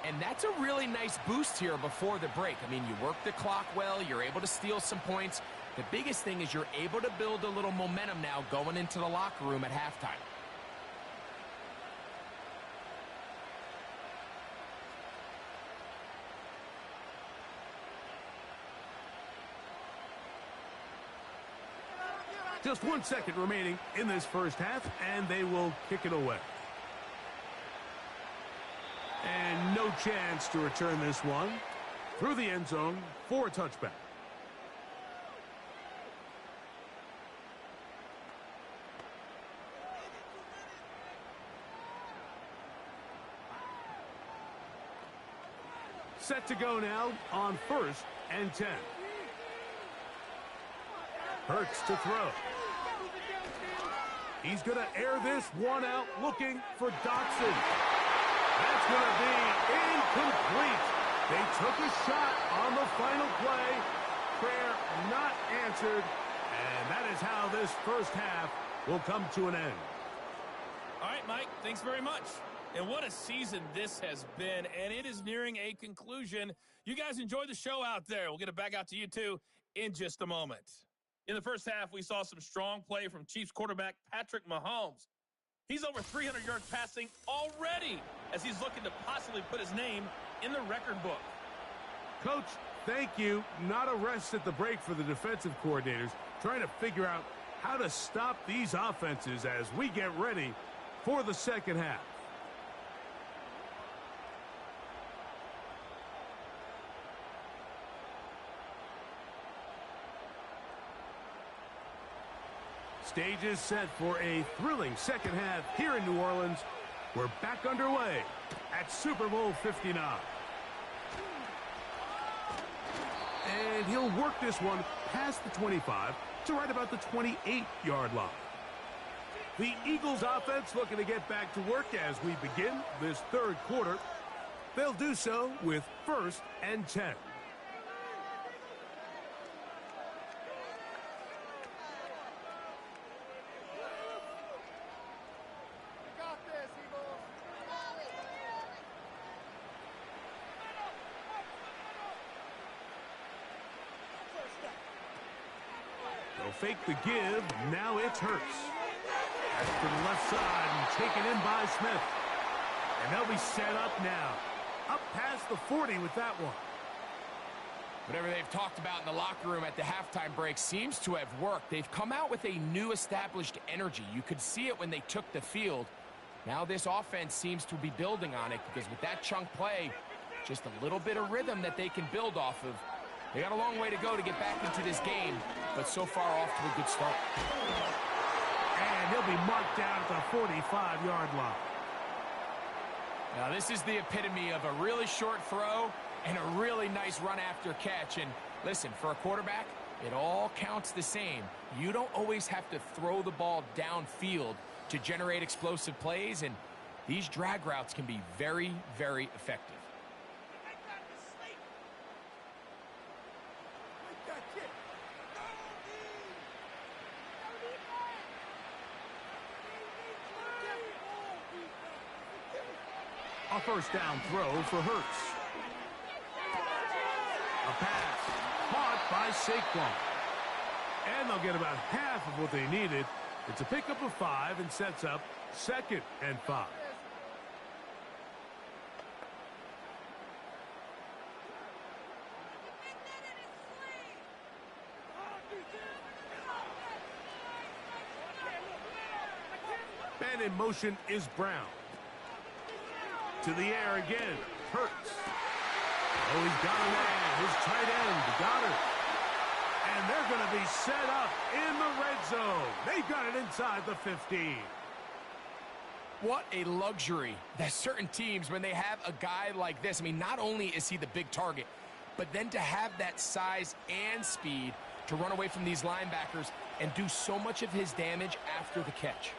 And that's a really nice boost here before the break. I mean, you work the clock well, you're able to steal some points. The biggest thing is you're able to build a little momentum now going into the locker room at halftime. Just 1 second remaining in this first half, and they will kick it away. And no chance to return this one through the end zone for a touchback. Set to go now on 1st and 10. Hurts to throw. He's going to air this one out, looking for Dotson. That's going to be incomplete. They took a shot on the final play. Prayer not answered. And that is how this first half will come to an end. All right, Mike, thanks very much. And what a season this has been, and it is nearing a conclusion. You guys enjoy the show out there. We'll get it back out to you, too, in just a moment. In the first half, we saw some strong play from Chiefs quarterback Patrick Mahomes. He's over 300 yards passing already as he's looking to possibly put his name in the record book. Coach, thank you. Not a rest at the break for the defensive coordinators, trying to figure out how to stop these offenses as we get ready for the second half. Stage is set for a thrilling second half here in New Orleans. We're back underway at Super Bowl 59. And he'll work this one past the 25 to right about the 28-yard line. The Eagles offense looking to get back to work as we begin this third quarter. They'll do so with 1st and 10. Fake the give. Now it's Hurts. That's to the left side and taken in by Smith. And they'll be set up now. Up past the 40 with that one. Whatever they've talked about in the locker room at the halftime break seems to have worked. They've come out with a new established energy. You could see it when they took the field. Now this offense seems to be building on it because with that chunk play, just a little bit of rhythm that they can build off of. They got a long way to go to get back into this game, but so far off to a good start. And he'll be marked down at the 45-yard line. Now this is the epitome of a really short throw and a really nice run after catch. And listen, for a quarterback, it all counts the same. You don't always have to throw the ball downfield to generate explosive plays, and these drag routes can be very, very effective. A first down throw for Hurts. A pass caught by Saquon. And they'll get about half of what they needed. It's a pickup of 5 and sets up 2nd and 5. And in motion is Brown. To the air again, Hurts. Oh, he's got a man, his tight end, Goddard. And they're going to be set up in the red zone. They've got it inside the 15. What a luxury that certain teams, when they have a guy like this, I mean, not only is he the big target, but then to have that size and speed to run away from these linebackers and do so much of his damage after the catch.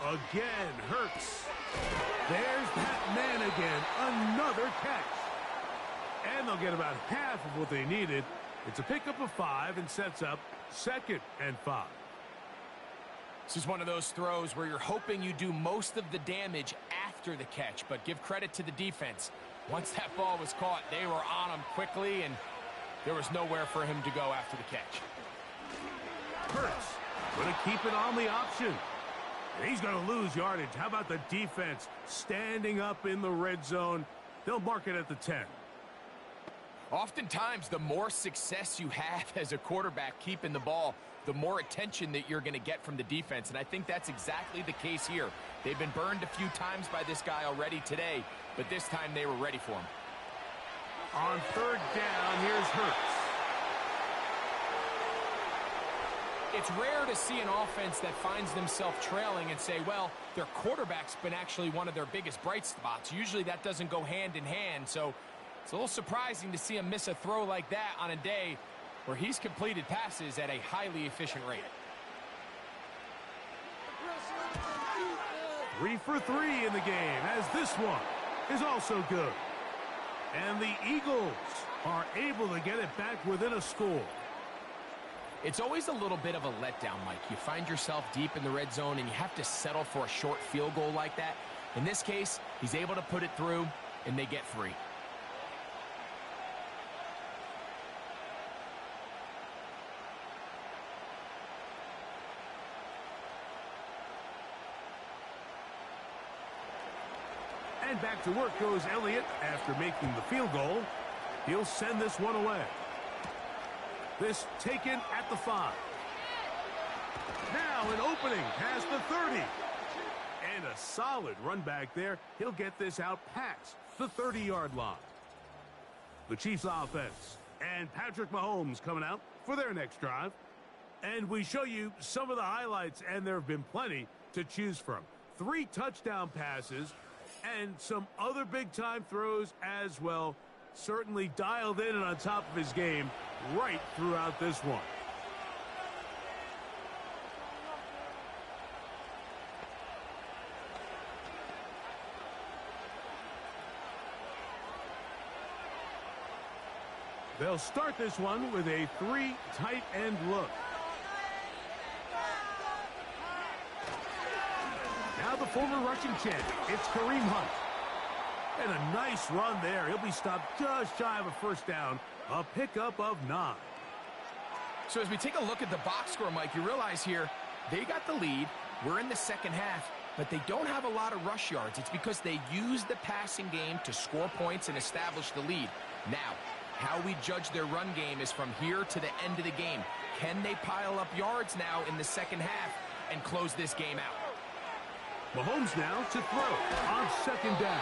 Again, Hurts. There's that man again. Another catch. And they'll get about half of what they needed. It's a pickup of 5 and sets up 2nd and 5. This is one of those throws where you're hoping you do most of the damage after the catch, but give credit to the defense. Once that ball was caught, they were on him quickly, and there was nowhere for him to go after the catch. Hurts going to keep it on the option. And he's going to lose yardage. How about the defense standing up in the red zone? They'll mark it at the 10. Oftentimes, the more success you have as a quarterback keeping the ball, the more attention that you're going to get from the defense, and I think that's exactly the case here. They've been burned a few times by this guy already today, but this time they were ready for him. On 3rd down, here's Hurts. It's rare to see an offense that finds themselves trailing and say, well, their quarterback's been actually one of their biggest bright spots. Usually that doesn't go hand in hand, so it's a little surprising to see him miss a throw like that on a day where he's completed passes at a highly efficient rate. 3 for 3 in the game, as this one is also good. And the Eagles are able to get it back within a score. It's always a little bit of a letdown, Mike. You find yourself deep in the red zone and you have to settle for a short field goal like that. In this case, he's able to put it through, and they get 3. And back to work goes Elliott after making the field goal. He'll send this one away. This taken at the 5. Now an opening past the 30. And a solid run back there. He'll get this out past the 30-yard line. The Chiefs offense and Patrick Mahomes coming out for their next drive. And we show you some of the highlights, and there have been plenty to choose from. 3 touchdown passes and some other big-time throws as well. Certainly dialed in and on top of his game right throughout this one. They'll start this one with a 3 tight end look. Now the former rushing champ, it's Kareem Hunt. And a nice run there. He'll be stopped just shy of a first down. A pickup of 9. So as we take a look at the box score, Mike, you realize here they got the lead. We're in the second half, but they don't have a lot of rush yards. It's because they use the passing game to score points and establish the lead. Now, how we judge their run game is from here to the end of the game. Can they pile up yards now in the second half and close this game out? Mahomes now to throw on 2nd down.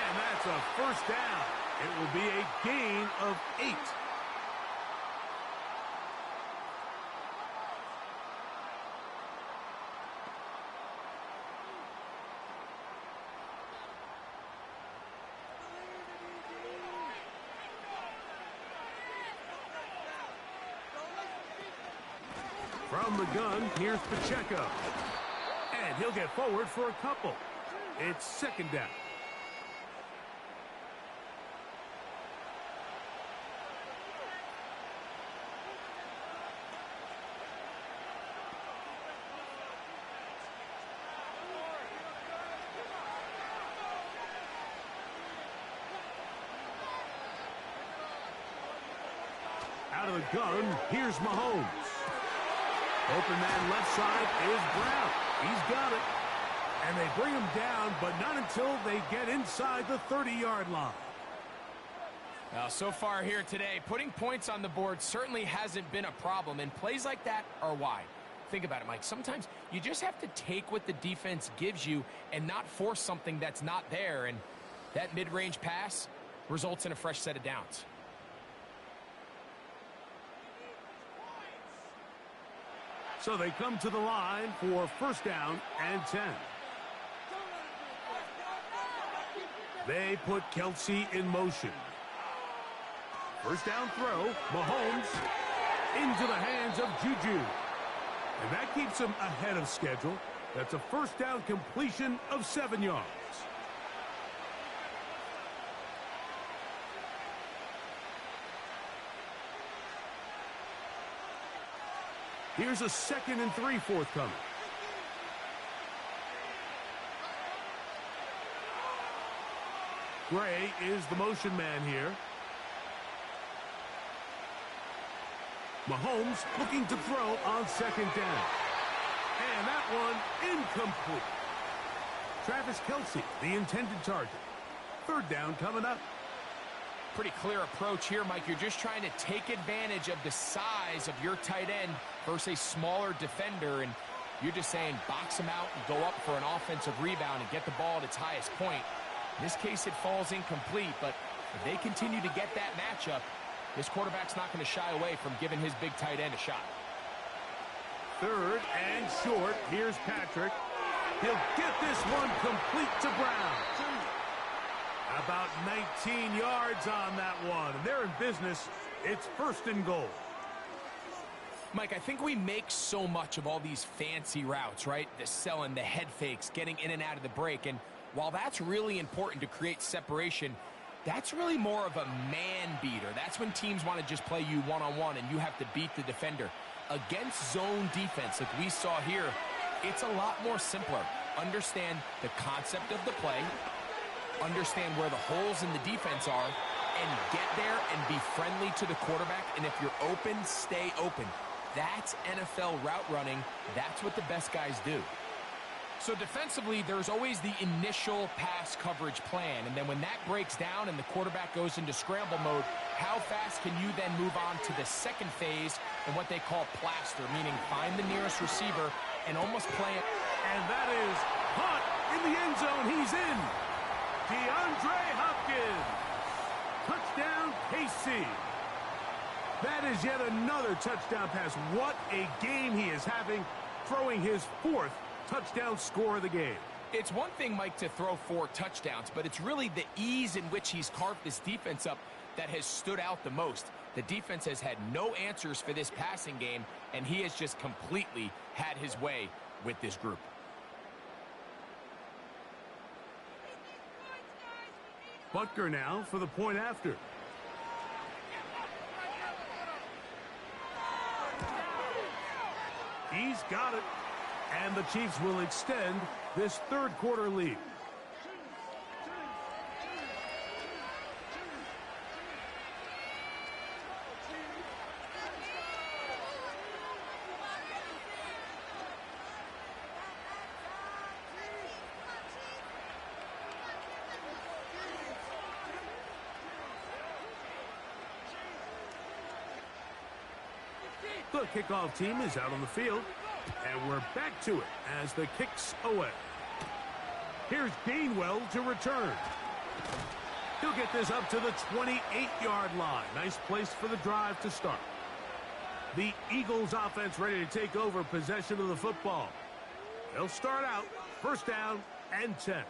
And that's a first down. It will be a gain of 8. From the gun, here's Pacheco. And he'll get forward for a couple. It's 2nd down. Out of the gun, here's Mahomes. Open man left side is Brown. He's got it. And they bring him down, but not until they get inside the 30-yard line. Now, so far here today, putting points on the board certainly hasn't been a problem, and plays like that are why. Think about it, Mike. Sometimes you just have to take what the defense gives you and not force something that's not there, and that mid-range pass results in a fresh set of downs. So they come to the line for first down and 10. They put Kelsey in motion. First down throw, Mahomes into the hands of Juju. And that keeps him ahead of schedule. That's a first down completion of 7 yards. Here's a 2nd and 3 forthcoming. Gray is the motion man here. Mahomes looking to throw on 2nd down. And that one incomplete. Travis Kelce, the intended target. 3rd down coming up. Pretty clear approach here, Mike. You're just trying to take advantage of the size of your tight end versus a smaller defender, and you're just saying box him out and go up for an offensive rebound and get the ball at its highest point. In this case, it falls incomplete, but if they continue to get that matchup, this quarterback's not going to shy away from giving his big tight end a shot. 3rd and short. Here's Patrick. He'll get this one complete to Brown. About 19 yards on that one. And they're in business. It's 1st and goal. Mike, I think we make so much of all these fancy routes, right? The selling, the head fakes, getting in and out of the break. And while that's really important to create separation, that's really more of a man beater. That's when teams want to just play you one-on-one and you have to beat the defender. Against zone defense, like we saw here, it's a lot more simpler. Understand the concept of the play, understand where the holes in the defense are, and get there and be friendly to the quarterback. And if you're open, stay open. That's NFL route running. That's what the best guys do. So defensively, there's always the initial pass coverage plan. And then when that breaks down and the quarterback goes into scramble mode, how fast can you then move on to the second phase and what they call plaster, meaning find the nearest receiver and almost play it. And that is caught in the end zone. He's in. DeAndre Hopkins. Touchdown, KC. That is yet another touchdown pass. What a game he is having, throwing his 4th touchdown score of the game. It's one thing, Mike, to throw 4 touchdowns, but it's really the ease in which he's carved this defense up that has stood out the most. The defense has had no answers for this passing game, and he has just completely had his way with this group. Butker now for the point after. He's got it. And the Chiefs will extend this 3rd quarter lead. The kickoff team is out on the field. And we're back to it as the kick's away. Here's Gainwell to return. He'll get this up to the 28-yard line. Nice place for the drive to start. The Eagles offense ready to take over possession of the football. They'll start out 1st down and 10.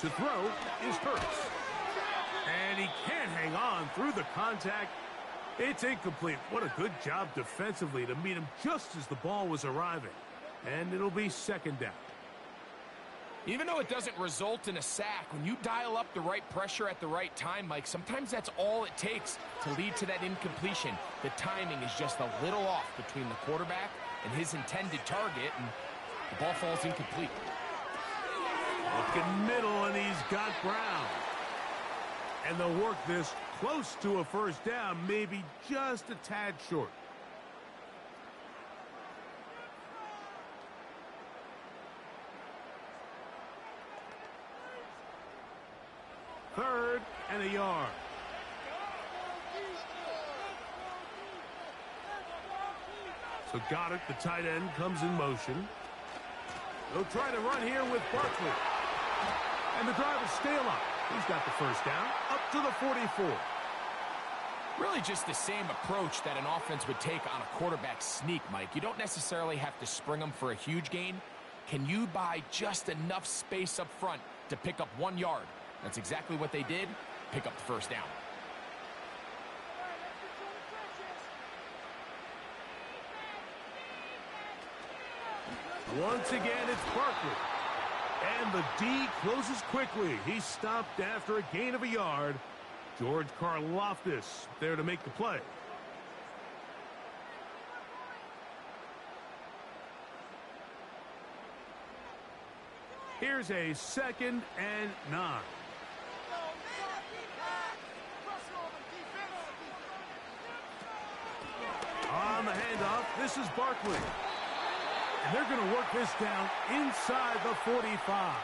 To throw is Hurts. And he can't hang on through the contact. It's incomplete. What a good job defensively to meet him just as the ball was arriving. And it'll be 2nd down. Even though it doesn't result in a sack, when you dial up the right pressure at the right time, Mike, sometimes that's all it takes to lead to that incompletion. The timing is just a little off between the quarterback and his intended target, and the ball falls incomplete. Looking middle, and he's got Brown. And they'll work this close to a 1st down, maybe just a tad short. Third and a yard. So got it. The tight end comes in motion. They'll try to run here with Barkley. And the drive is stale up. He's got the 1st down up to the 44. Really just the same approach that an offense would take on a quarterback sneak, Mike. You don't necessarily have to spring them for a huge gain. Can you buy just enough space up front to pick up 1 yard? That's exactly what they did. Pick up the first down. Once again, it's Barkley. And the D closes quickly. He's stopped after a gain of 1 yard. George Karlaftis there to make the play. Here's a 2nd and 9. On the handoff, this is Barkley. And they're going to work this down inside the 45.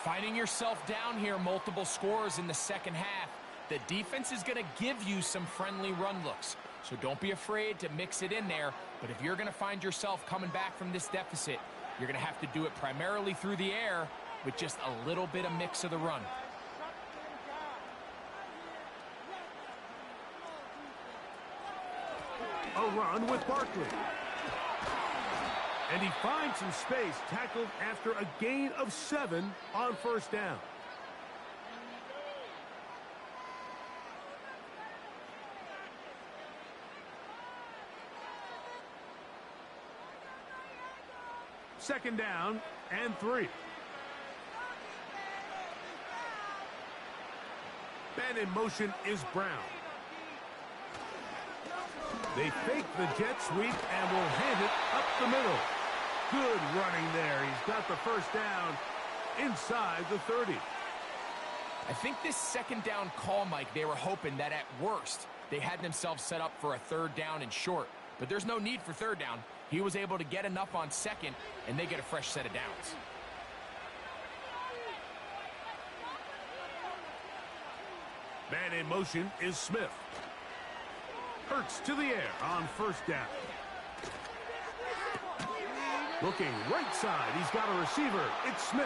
Finding yourself down here, multiple scores in the second half. The defense is going to give you some friendly run looks. So don't be afraid to mix it in there. But if you're going to find yourself coming back from this deficit, you're going to have to do it primarily through the air with just a little bit of mix of the run. A run with Barkley. And he finds some space, tackled after a gain of 7 on first down. Second down and 3. Man in motion is Brown. They fake the jet sweep and will hand it up the middle. Good running there. He's got the first down inside the 30. I think this second down call, Mike, they were hoping that at worst they had themselves set up for a 3rd down and short. But there's no need for 3rd down. He was able to get enough on 2nd, and they get a fresh set of downs. Man in motion is Smith. Hurts to the air on first down. Looking right side. He's got a receiver. It's Smith.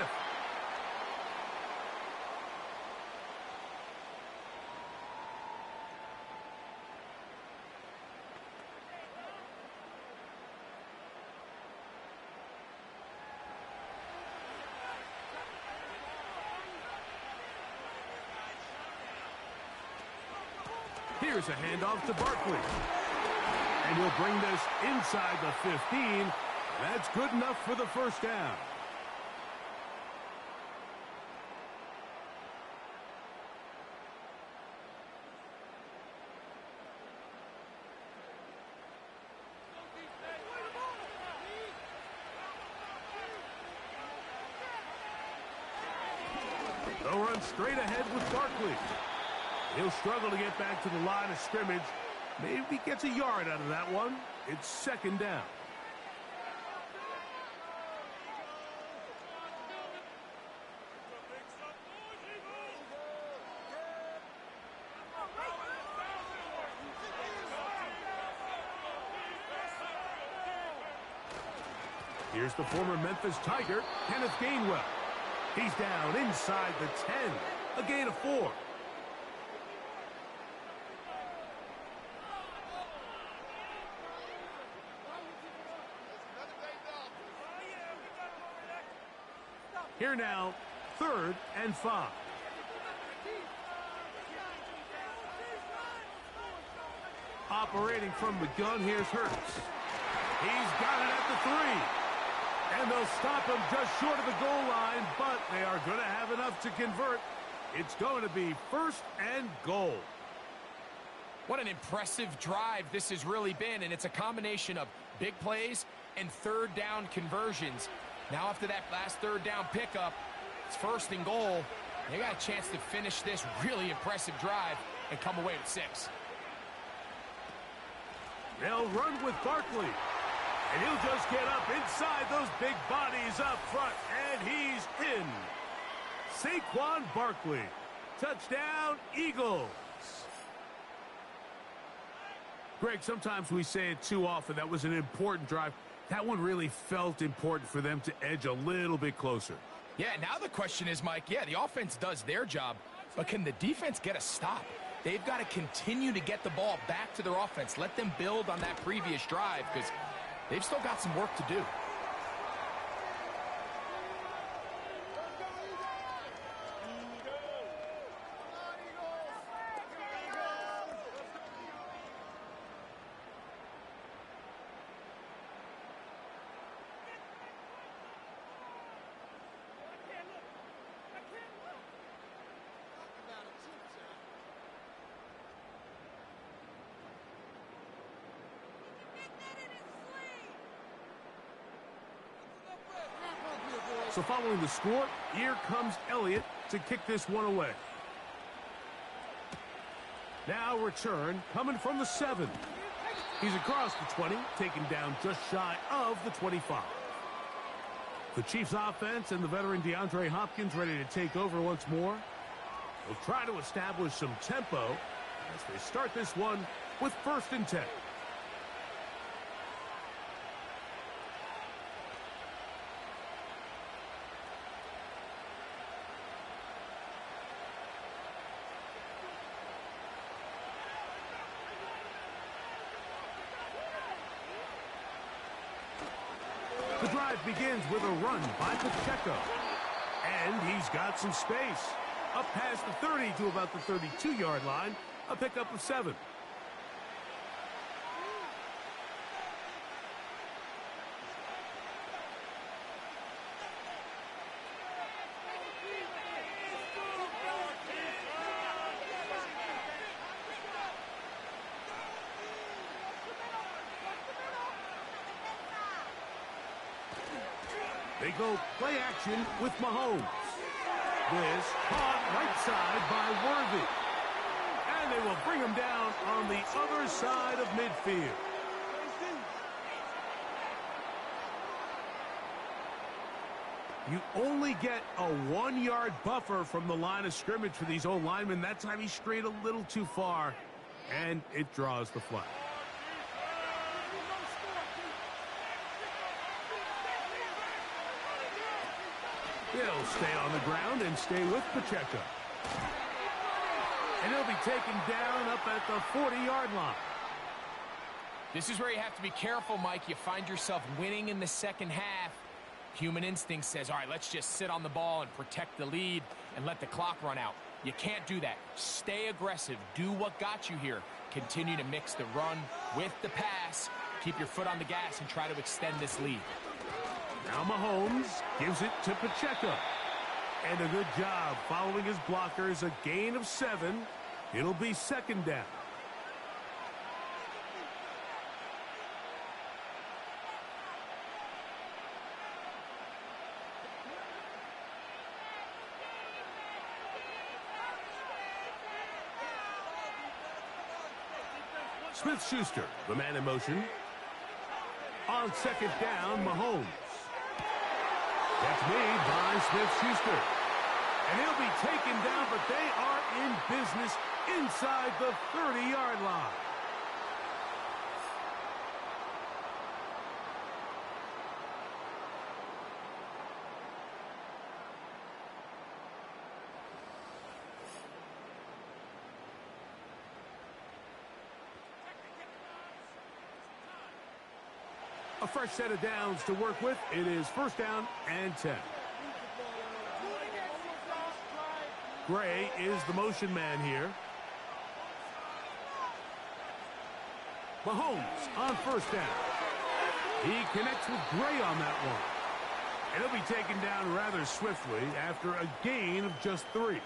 Here's a handoff to Barkley. And he'll bring this inside the 15. That's good enough for the first down. They'll run straight ahead with Barkley. He'll struggle to get back to the line of scrimmage. Maybe he gets a yard out of that one. It's second down. Here's the former Memphis Tiger, Kenneth Gainwell. He's down inside the 10. A gain of 4. Here now, 3rd and 5. Operating from the gun, here's Hurts. He's got it at the 3. And they'll stop him just short of the goal line, but they are going to have enough to convert. It's going to be 1st and goal. What an impressive drive this has really been, and it's a combination of big plays and 3rd down conversions. Now after that last 3rd down pickup, it's 1st and goal. They got a chance to finish this really impressive drive and come away with 6. They'll run with Barkley. And he'll just get up inside those big bodies up front. And he's in. Saquon Barkley. Touchdown, Eagles. Greg, sometimes we say it too often. That was an important drive. That one really felt important for them to edge a little bit closer. Yeah, now the question is, Mike, yeah, the offense does their job, but can the defense get a stop? they've got to continue to get the ball back to their offense. Let them build on that previous drive because they've still got some work to do. So following the score, here comes Elliott to kick this one away. Now return coming from the 7. He's across the 20, taken down just shy of the 25. The Chiefs offense and the veteran DeAndre Hopkins ready to take over once more. They'll try to establish some tempo as they start this one with 1st and 10. The drive begins with a run by Pacheco. And he's got some space. Up past the 30 to about the 32-yard line. A pickup of 7. They go play action with Mahomes. This caught right side by Worthy. And they will bring him down on the other side of midfield. You only get a 1-yard buffer from the line of scrimmage for these old linemen. That time he strayed a little too far, and it draws the flag. He'll stay on the ground and stay with Pacheco. And he'll be taken down up at the 40-yard line. This is where you have to be careful, Mike. You find yourself winning in the second half. Human instinct says, all right, let's just sit on the ball and protect the lead and let the clock run out. You can't do that. Stay aggressive. Do what got you here. Continue to mix the run with the pass. Keep your foot on the gas and try to extend this lead. Now Mahomes gives it to Pacheco. And a good job following his blockers. A gain of 7. It'll be 2nd down. Smith-Schuster, the man in motion. On 2nd down, Mahomes. That's made by Smith-Schuster. And he'll be taken down, but they are in business inside the 30-yard line. A fresh set of downs to work with. It is 1st down and 10. Gray is the motion man here. Mahomes on 1st down. He connects with Gray on that one. And he'll be taken down rather swiftly after a gain of just 3.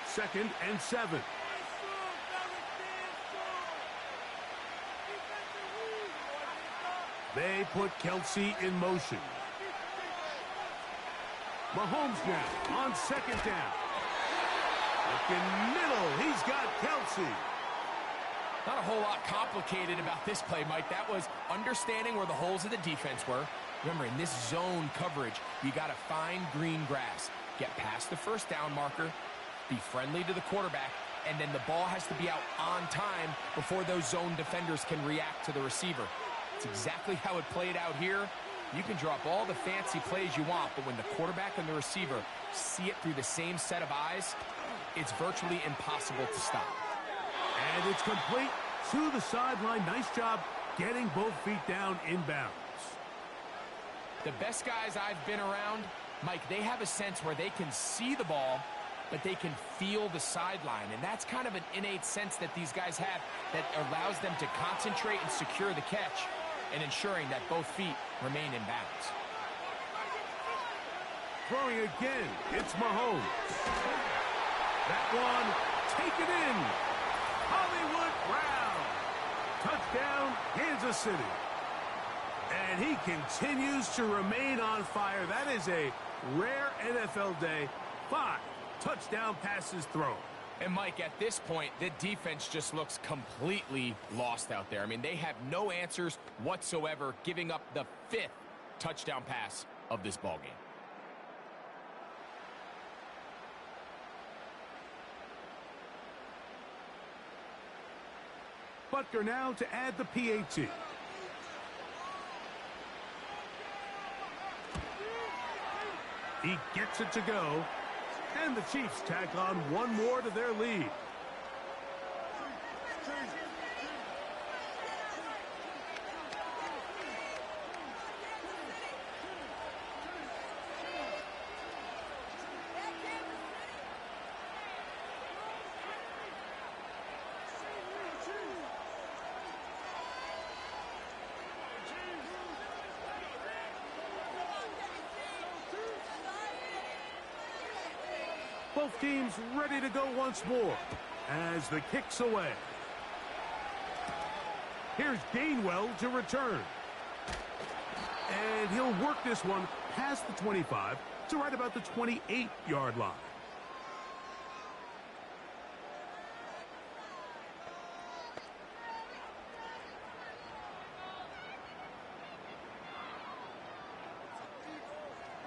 Second and 7. They put Kelsey in motion. Mahomes now on 2nd down. Looking middle. He's got Kelsey. Not a whole lot complicated about this play, Mike. That was understanding where the holes of the defense were. Remember, in this zone coverage, you got to find green grass. Get past the 1st down marker. Be friendly to the quarterback, and then the ball has to be out on time before those zone defenders can react to the receiver. That's exactly how it played out here. You can drop all the fancy plays you want, but when the quarterback and the receiver see it through the same set of eyes, it's virtually impossible to stop. And it's complete to the sideline. Nice job getting both feet down in bounds. The best guys I've been around, Mike, they have a sense where they can see the ball, but they can feel the sideline. And that's kind of an innate sense that these guys have that allows them to concentrate and secure the catch and ensuring that both feet remain in bounds. Throwing again, it's Mahomes. That one, taken in. Hollywood Brown. Touchdown, Kansas City. And he continues to remain on fire. That is a rare NFL day. 5 touchdown passes thrown. And, Mike, at this point, the defense just looks completely lost out there. I mean, they have no answers whatsoever, giving up the 5th touchdown pass of this ballgame. Butker now to add the PAT. He gets it to go, and the Chiefs tack on one more to their lead. Both teams ready to go once more as the kick's away. Here's Gainwell to return. And he'll work this one past the 25 to right about the 28-yard line.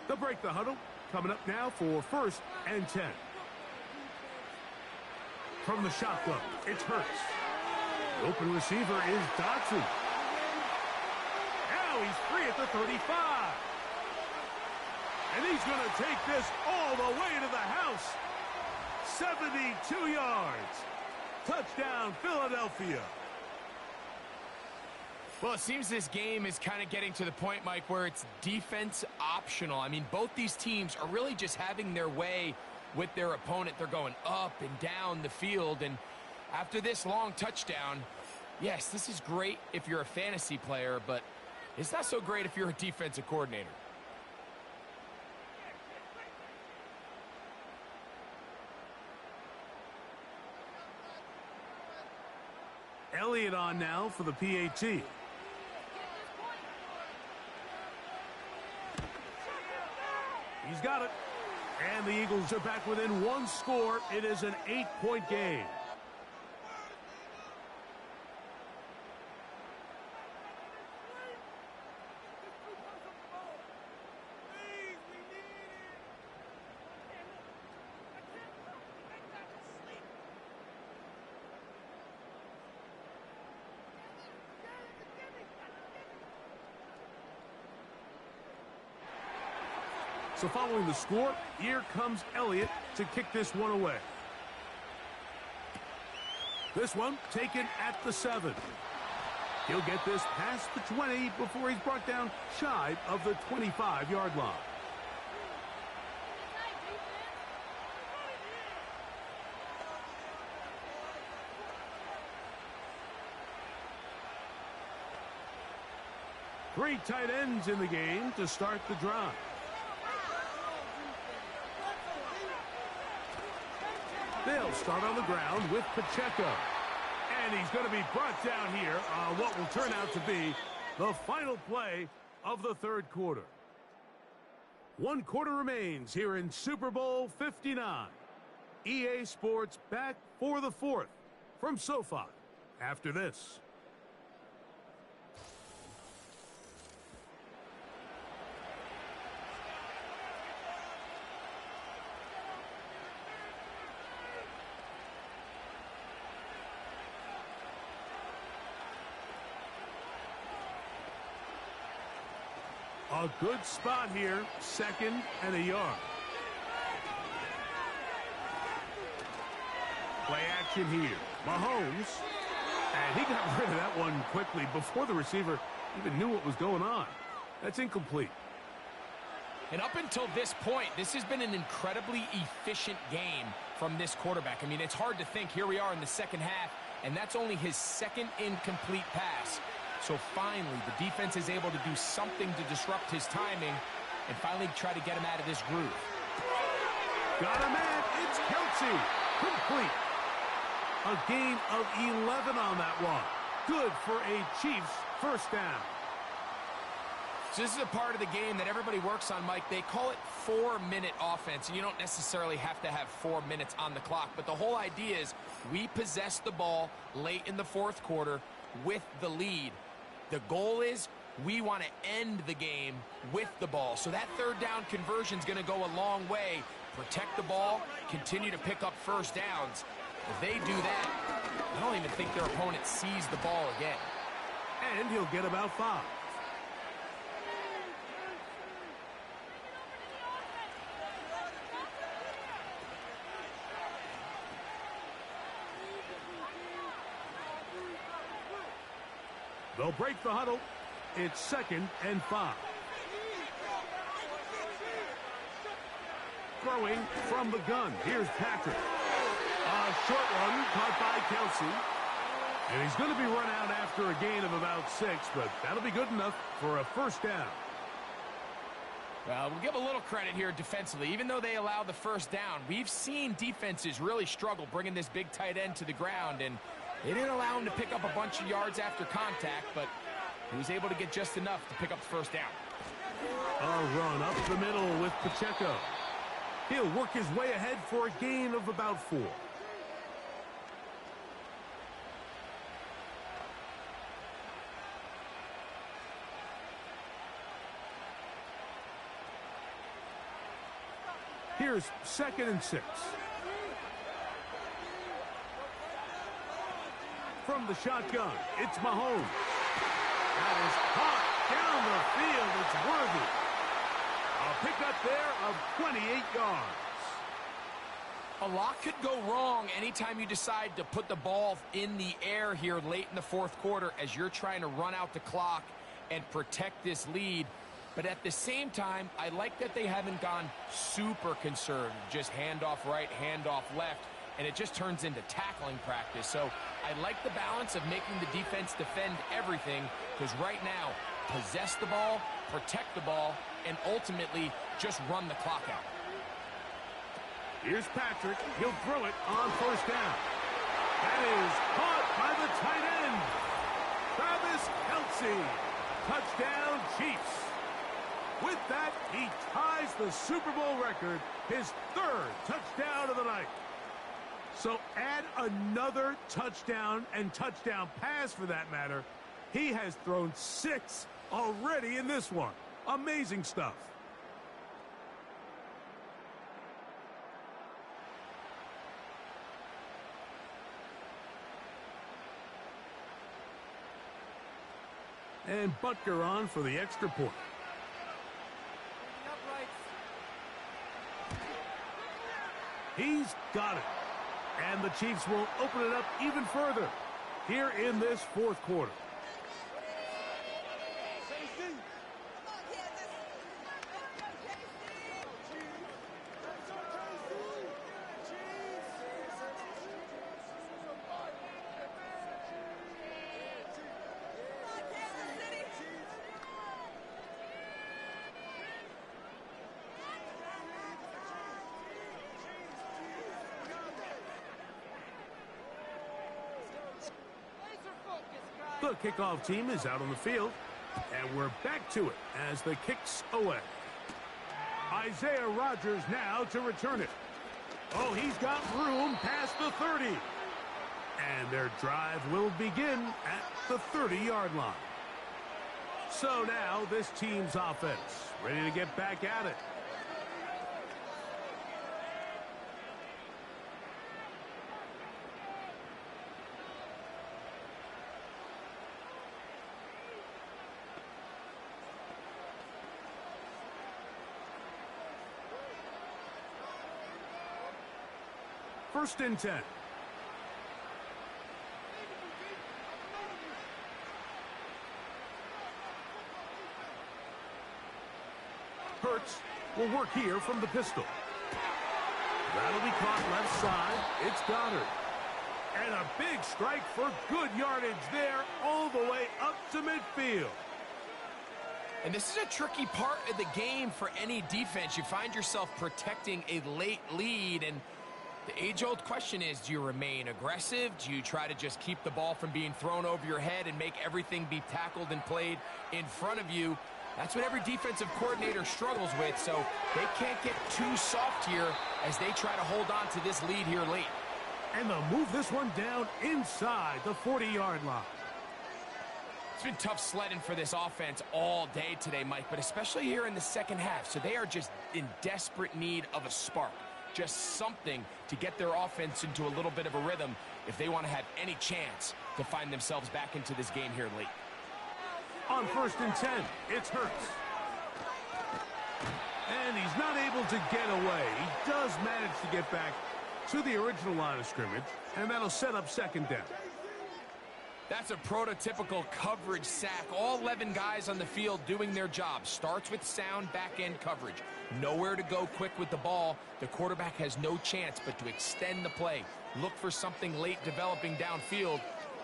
They'll break the huddle. Coming up now for 1st and 10. From the shotgun, it's Hurts. The open receiver is Dotson. Now he's free at the 35. And he's going to take this all the way to the house. 72 yards. Touchdown, Philadelphia. Well, it seems this game is kind of getting to the point, Mike, where it's defense optional. I mean, both these teams are really just having their way with their opponent. They're going up and down the field, and after this long touchdown, yes, this is great if you're a fantasy player, but it's not so great if you're a defensive coordinator. Elliott on now for the PAT. He's got it. And the Eagles are back within one score. It is an 8-point game. So following the score, here comes Elliott to kick this one away. This one taken at the 7. He'll get this past the 20 before he's brought down shy of the 25-yard line. Three tight ends in the game to start the drive. They'll start on the ground with Pacheco. And he's going to be brought down here on what will turn out to be the final play of the 3rd quarter. 1 quarter remains here in Super Bowl 59. EA Sports back for the 4th from SoFi after this. A good spot here, 2nd and a yard. Play action here. Mahomes. And he got rid of that one quickly before the receiver even knew what was going on. That's incomplete. And up until this point, this has been an incredibly efficient game from this quarterback. I mean, it's hard to think. Here we are in the second half, and that's only his 2nd incomplete pass. So finally, the defense is able to do something to disrupt his timing and finally try to get him out of this groove. Got him in. It's Kelsey. Complete. A gain of 11 on that one. Good for a Chiefs first down. So this is a part of the game that everybody works on, Mike. They call it 4-minute offense, and you don't necessarily have to have 4 minutes on the clock. But the whole idea is we possess the ball late in the 4th quarter with the lead. The goal is we want to end the game with the ball. So that 3rd down conversion is going to go a long way. Protect the ball, continue to pick up first downs. If they do that, I don't even think their opponent sees the ball again. And he'll get about 5. They'll break the huddle. It's 2nd and 5. Throwing from the gun. Here's Patrick. A short one caught by Kelsey. And he's going to be run out after a gain of about 6, but that'll be good enough for a first down. Well, we'll give a little credit here defensively. Even though they allowed the first down, we've seen defenses really struggle bringing this big tight end to the ground, and they didn't allow him to pick up a bunch of yards after contact, but he was able to get just enough to pick up the first down. A run up the middle with Pacheco. He'll work his way ahead for a gain of about 4. Here's 2nd and 6. From the shotgun, it's Mahomes. That is caught down the field. It's worthy. A pickup there of 28 yards. A lot could go wrong anytime you decide to put the ball in the air here late in the 4th quarter as you're trying to run out the clock and protect this lead. But at the same time, I like that they haven't gone super conservative. Just handoff right, handoff left, and it just turns into tackling practice. So I like the balance of making the defense defend everything, because right now, possess the ball, protect the ball, and ultimately just run the clock out. Here's Patrick. He'll throw it on first down. That is caught by the tight end. Travis Kelce. Touchdown, Chiefs. With that, he ties the Super Bowl record, his 3rd touchdown of the night. So add another touchdown and touchdown pass for that matter. He has thrown 6 already in this one. Amazing stuff. And Butker on for the extra point. He's got it. And the Chiefs will open it up even further here in this 4th quarter. The kickoff team is out on the field, and we're back to it as the kick's away. Isaiah Rodgers now to return it. Oh, he's got room past the 30. And their drive will begin at the 30-yard line. So now this team's offense ready to get back at it. 1st and 10. Hurts will work here from the pistol. That'll be caught left side. It's Goddard. And a big strike for good yardage there all the way up to midfield. And this is a tricky part of the game for any defense. You find yourself protecting a late lead, and the age-old question is, do you remain aggressive? Do you try to just keep the ball from being thrown over your head and make everything be tackled and played in front of you? That's what every defensive coordinator struggles with, so they can't get too soft here as they try to hold on to this lead here late. And they'll move this one down inside the 40-yard line. It's been tough sledding for this offense all day today, Mike, but especially here in the second half. So they are just in desperate need of a spark, just something to get their offense into a little bit of a rhythm if they want to have any chance to find themselves back into this game here late. On 1st and 10, it's Hurts. And he's not able to get away. He does manage to get back to the original line of scrimmage, and that'll set up 2nd down. That's a prototypical coverage sack. All 11 guys on the field doing their job. Starts with sound back-end coverage. Nowhere to go quick with the ball. The quarterback has no chance but to extend the play. Look for something late developing downfield.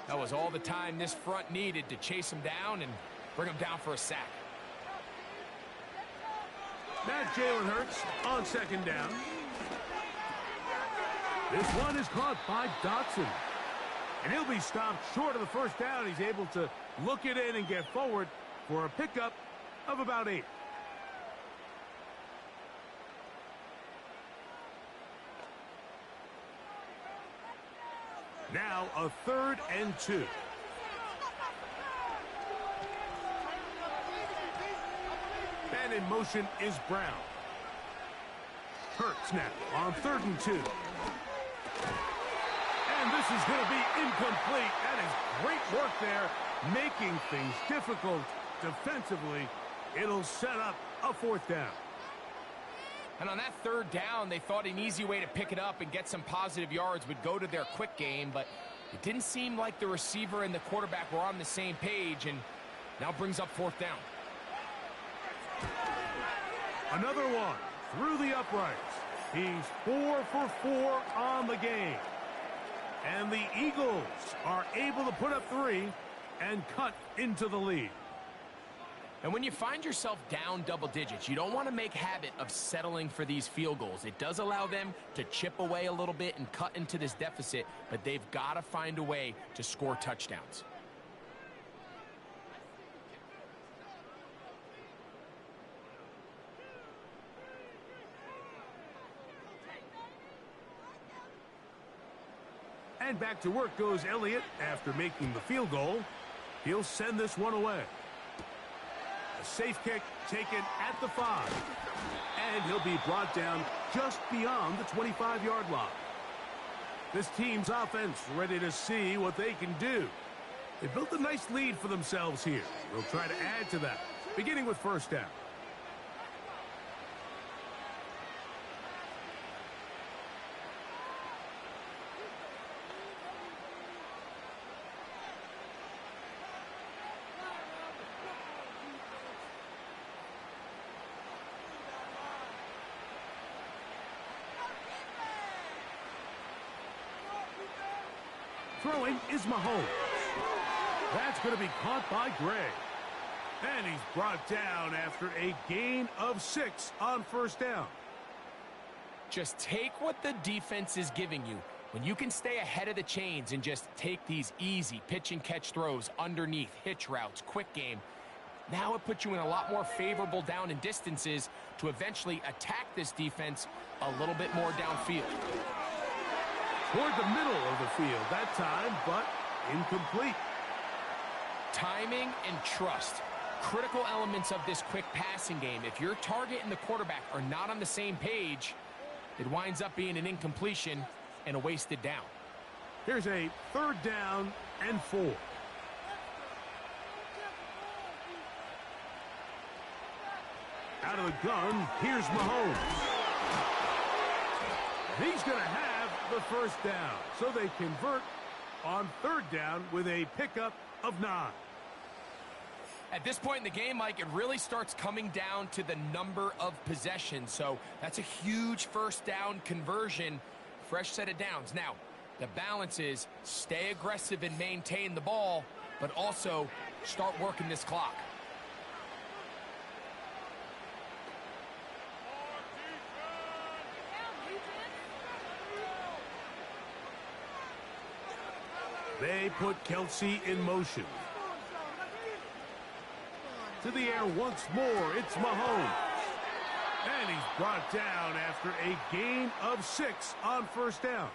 That was all the time this front needed to chase him down and bring him down for a sack. Now Jalen Hurts on 2nd down. This one is caught by Dotson. And he'll be stopped short of the 1st down. He's able to look it in and get forward for a pickup of about 8. Now a 3rd and 2. And in motion is Brown. Hurts now on 3rd and 2. And this is going to be incomplete. That is great work there, making things difficult defensively. It'll set up a 4th down. And on that 3rd down, they thought an easy way to pick it up and get some positive yards would go to their quick game, but it didn't seem like the receiver and the quarterback were on the same page, and now brings up 4th down. Another one through the uprights. He's 4 for 4 on the game. And the Eagles are able to put up 3 and cut into the lead. And when you find yourself down double digits, you don't want to make habit of settling for these field goals. It does allow them to chip away a little bit and cut into this deficit, but they've got to find a way to score touchdowns. And back to work goes Elliott after making the field goal. He'll send this one away. A safe kick taken at the 5. And he'll be brought down just beyond the 25-yard line. This team's offense ready to see what they can do. They built a nice lead for themselves here. They'll try to add to that, beginning with 1st down. Throwing is Mahomes. That's going to be caught by Gray. And he's brought down after a gain of 6 on 1st down. Just take what the defense is giving you. When you can stay ahead of the chains and just take these easy pitch and catch throws underneath, hitch routes, quick game, now it puts you in a lot more favorable down and distances to eventually attack this defense a little bit more downfield. Toward the middle of the field that time, but incomplete. Timing and trust. Critical elements of this quick passing game. If your target and the quarterback are not on the same page, it winds up being an incompletion and a wasted down. Here's a 3rd down and 4. Out of the gun, here's Mahomes. He's going to have the first down, so they convert on third down with a pickup of 9. At this point in the game, Mike, it really starts coming down to the number of possessions. So that's a huge first down conversion, fresh set of downs. Now, the balance is stay aggressive and maintain the ball, but also start working this clock. They put Kelsey in motion. To the air once more, it's Mahomes. And he's brought down after a gain of 6 on first down.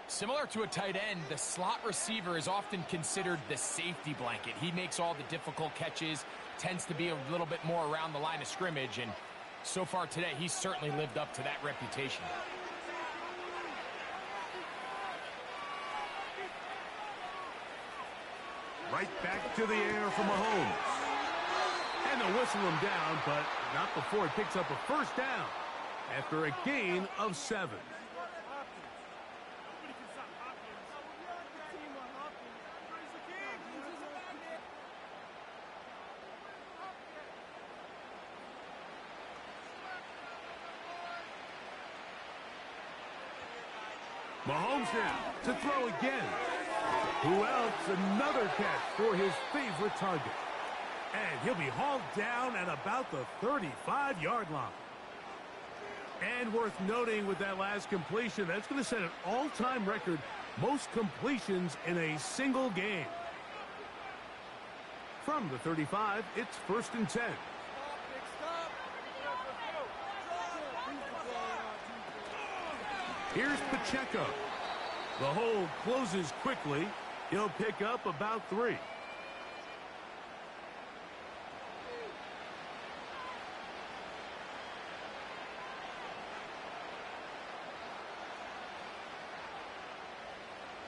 Similar to a tight end, the slot receiver is often considered the safety blanket. He makes all the difficult catches, tends to be a little bit more around the line of scrimmage, and so far today, he's certainly lived up to that reputation. Right back to the air for Mahomes. And they'll whistle him down, but not before he picks up a first down after a gain of 7. Mahomes now to throw again. Who else? Another catch for his favorite target. And he'll be hauled down at about the 35-yard line. And worth noting with that last completion, that's going to set an all-time record, most completions in a single game. From the 35, it's 1st and 10. Here's Pacheco. The hole closes quickly. He'll pick up about 3.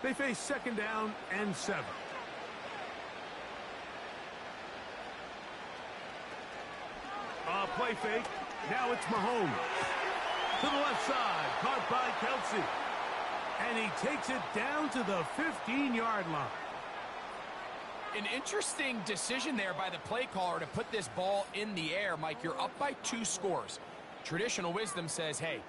They face 2nd down and 7. A play fake. Now it's Mahomes. To the left side, caught by Kelsey. And he takes it down to the 15-yard line. An interesting decision there by the play caller to put this ball in the air. Mike, you're up by 2 scores. Traditional wisdom says, hey,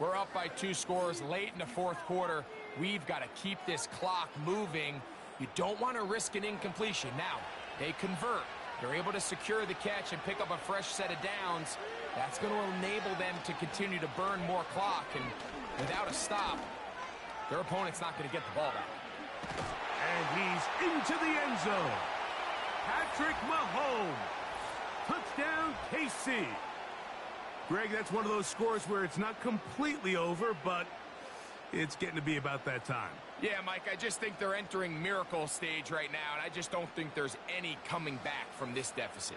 we're up by 2 scores late in the 4th quarter. We've got to keep this clock moving. You don't want to risk an incompletion. Now, they convert. They're able to secure the catch and pick up a fresh set of downs. That's going to enable them to continue to burn more clock. And without a stop, their opponent's not going to get the ball back. And he's into the end zone. Patrick Mahomes. Touchdown, KC. Greg, that's one of those scores where it's not completely over, but it's getting to be about that time. Yeah, Mike, I just think they're entering miracle stage right now, and I just don't think there's any coming back from this deficit.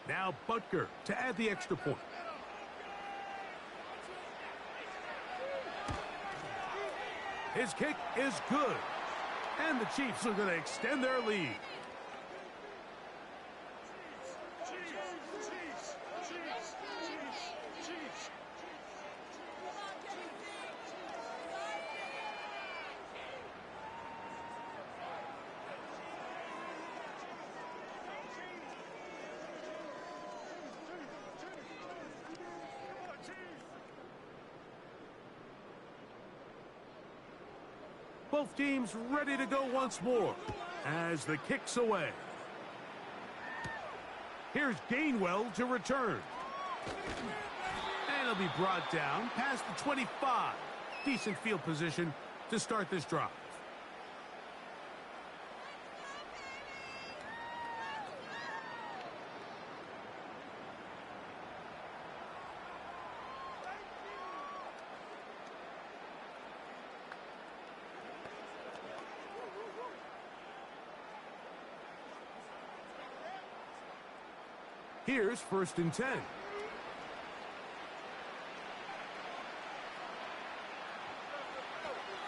Now Butker to add the extra point. His kick is good. And the Chiefs are going to extend their lead. Both teams ready to go once more as the kick's away. Here's Gainwell to return. And he'll be brought down past the 25. Decent field position to start this drive. Here's 1st and 10.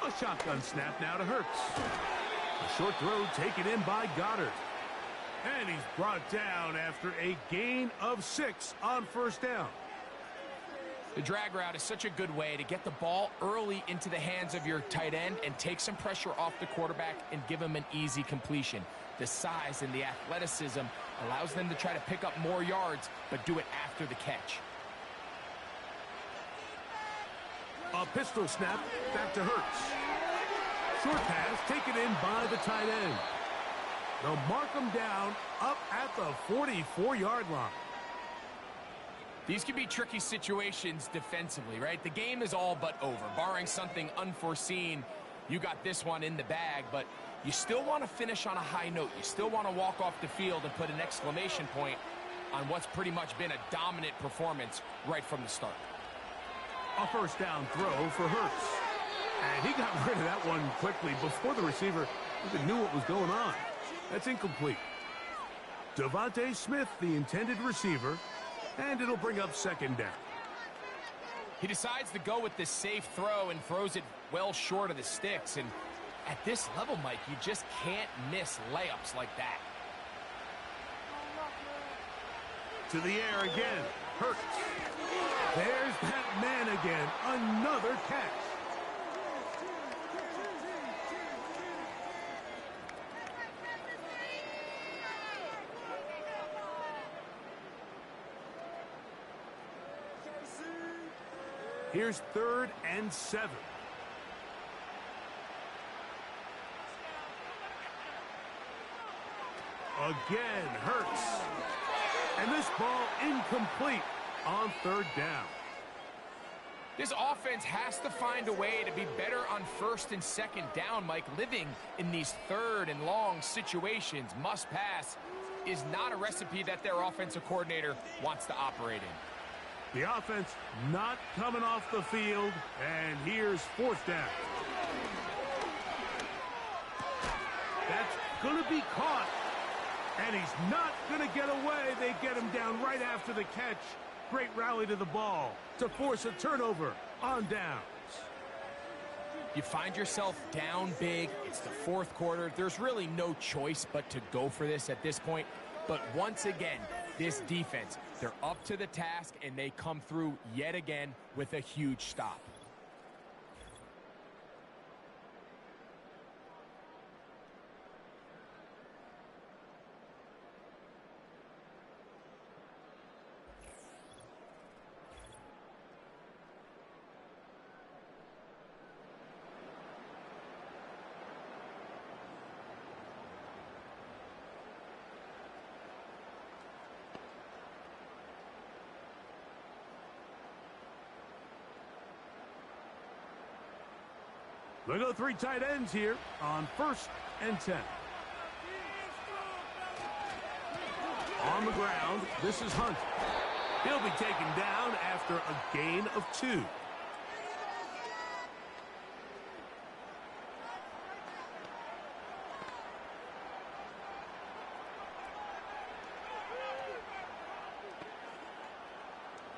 A shotgun snap now to Hurts. A short throw taken in by Goddard. And he's brought down after a gain of 6 on first down. The drag route is such a good way to get the ball early into the hands of your tight end and take some pressure off the quarterback and give him an easy completion. The size and the athleticism allows them to try to pick up more yards, but do it after the catch. A pistol snap back to Hurts. Short pass taken in by the tight end. They'll mark him down up at the 44-yard line. These can be tricky situations defensively, right? The game is all but over. Barring something unforeseen, you got this one in the bag, but you still want to finish on a high note. You still want to walk off the field and put an exclamation point on what's pretty much been a dominant performance right from the start. A first down throw for Hurts. And he got rid of that one quickly before the receiver even knew what was going on. That's incomplete. Devontae Smith, the intended receiver, and it'll bring up second down. He decides to go with this safe throw and throws it well short of the sticks. And at this level, Mike, you just can't miss layups like that. To the air again. Hurts. There's that man again. Another catch. Here's 3rd and 7. Again, Hurts. And this ball incomplete on 3rd down. This offense has to find a way to be better on 1st and 2nd down, Mike. Living in these 3rd and long situations, must pass, is not a recipe that their offensive coordinator wants to operate in. The offense not coming off the field, and here's 4th down. That's going to be caught, and he's not going to get away. They get him down right after the catch. Great rally to the ball to force a turnover on downs. You find yourself down big. It's the 4th quarter. There's really no choice but to go for this at this point. But once again, this defense, they're up to the task, and they come through yet again with a huge stop. They go 3 tight ends here on 1st and 10. On the ground, this is Hunt. He'll be taken down after a gain of 2.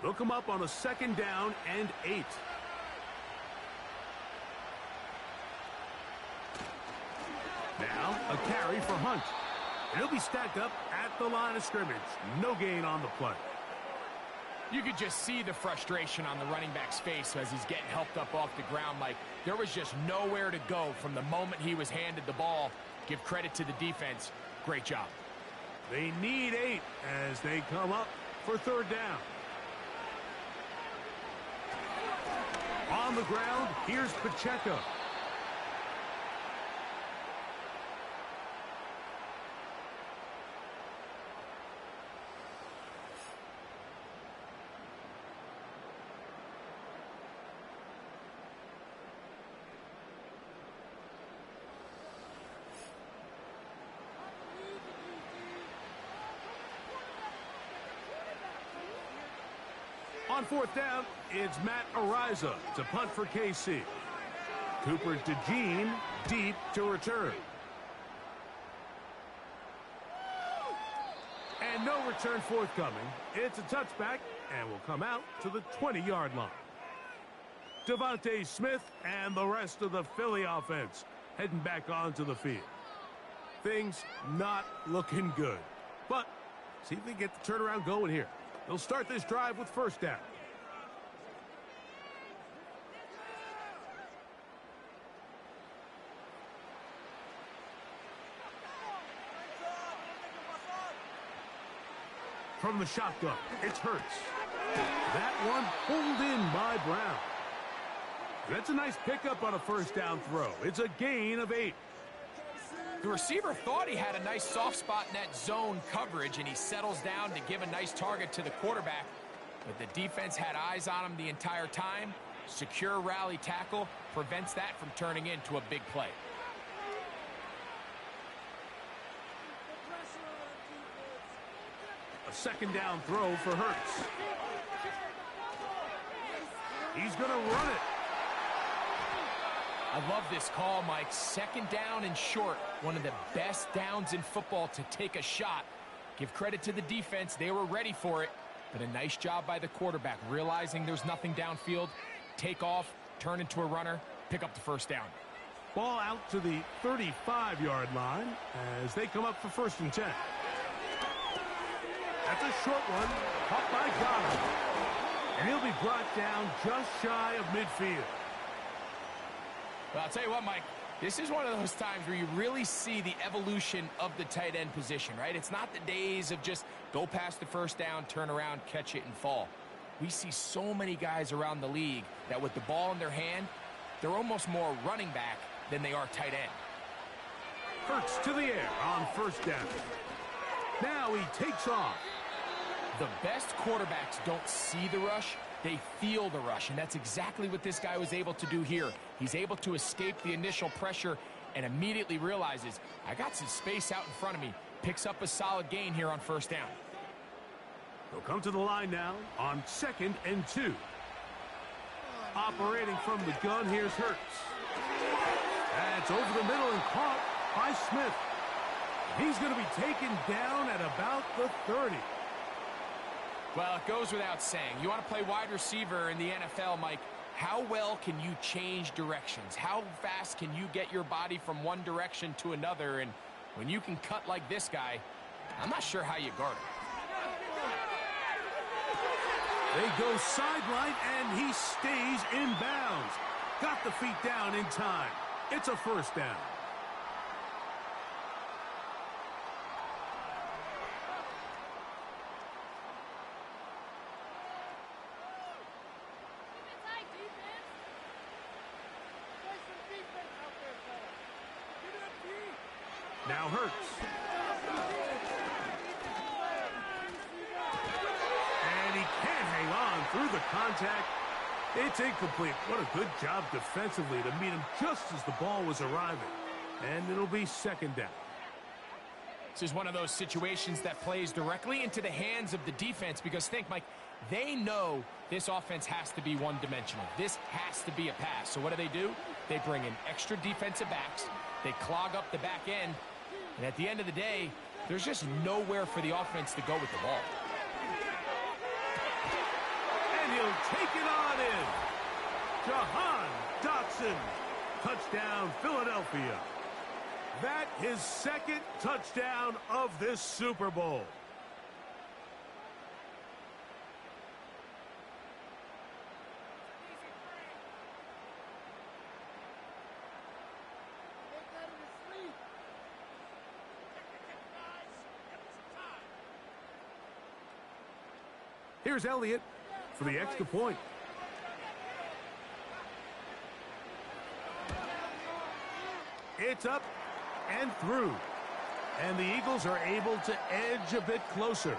They'll come up on a 2nd down and 8. Now, a carry for Hunt. And he'll be stacked up at the line of scrimmage. No gain on the play. You could just see the frustration on the running back's face as he's getting helped up off the ground. Like, there was just nowhere to go from the moment he was handed the ball. Give credit to the defense. Great job. They need 8 as they come up for 3rd down. On the ground, here's Pacheco. On 4th down, it's Matt Ariza to punt for KC. Cooper DeJean deep to return. And no return forthcoming. It's a touchback and will come out to the 20-yard line. Devontae Smith and the rest of the Philly offense heading back onto the field. Things not looking good. But see if they get the turnaround going here. They'll start this drive with first down. From the shotgun, it's Hurts. That one pulled in by Brown. That's a nice pickup on a first down throw. It's a gain of 8. The receiver thought he had a nice soft spot in that zone coverage, and he settles down to give a nice target to the quarterback. But the defense had eyes on him the entire time. Secure rally tackle prevents that from turning into a big play. A second down throw for Hurts. He's going to run it. I love this call, Mike. Second down and short. One of the best downs in football to take a shot. Give credit to the defense. They were ready for it. But a nice job by the quarterback, realizing there's nothing downfield. Take off, turn into a runner, pick up the first down. Ball out to the 35-yard line as they come up for 1st and 10. That's a short one, caught by Goddard. And he'll be brought down just shy of midfield. Well, I'll tell you what, Mike, this is one of those times where you really see the evolution of the tight end position, right? It's not the days of just go past the first down, turn around, catch it, and fall. We see so many guys around the league that with the ball in their hand, they're almost more running back than they are tight end. Hurts to the air on first down. Now he takes off. The best quarterbacks don't see the rush, they feel the rush, and that's exactly what this guy was able to do here. He's able to escape the initial pressure and immediately realizes, I got some space out in front of me. Picks up a solid gain here on first down. They'll come to the line now on 2nd and 2. Operating from the gun, here's Hurts. That's over the middle and caught by Smith. He's going to be taken down at about the 30. Well, it goes without saying. You want to play wide receiver in the NFL, Mike, how well can you change directions? How fast can you get your body from one direction to another? And when you can cut like this guy, I'm not sure how you guard him. They go sideline, and he stays in bounds. Got the feet down in time. It's a first down. Now Hurts. And he can't hang on through the contact. It's incomplete. What a good job defensively to meet him just as the ball was arriving. And it'll be 2nd down. This is one of those situations that plays directly into the hands of the defense because think, Mike, they know this offense has to be one-dimensional. This has to be a pass. So what do? They bring in extra defensive backs. They clog up the back end. And at the end of the day, there's just nowhere for the offense to go with the ball. And he'll take it on in. Jahan Dotson. Touchdown, Philadelphia. That his 2nd touchdown of this Super Bowl. Here's Elliott for the extra point. It's up and through. And the Eagles are able to edge a bit closer.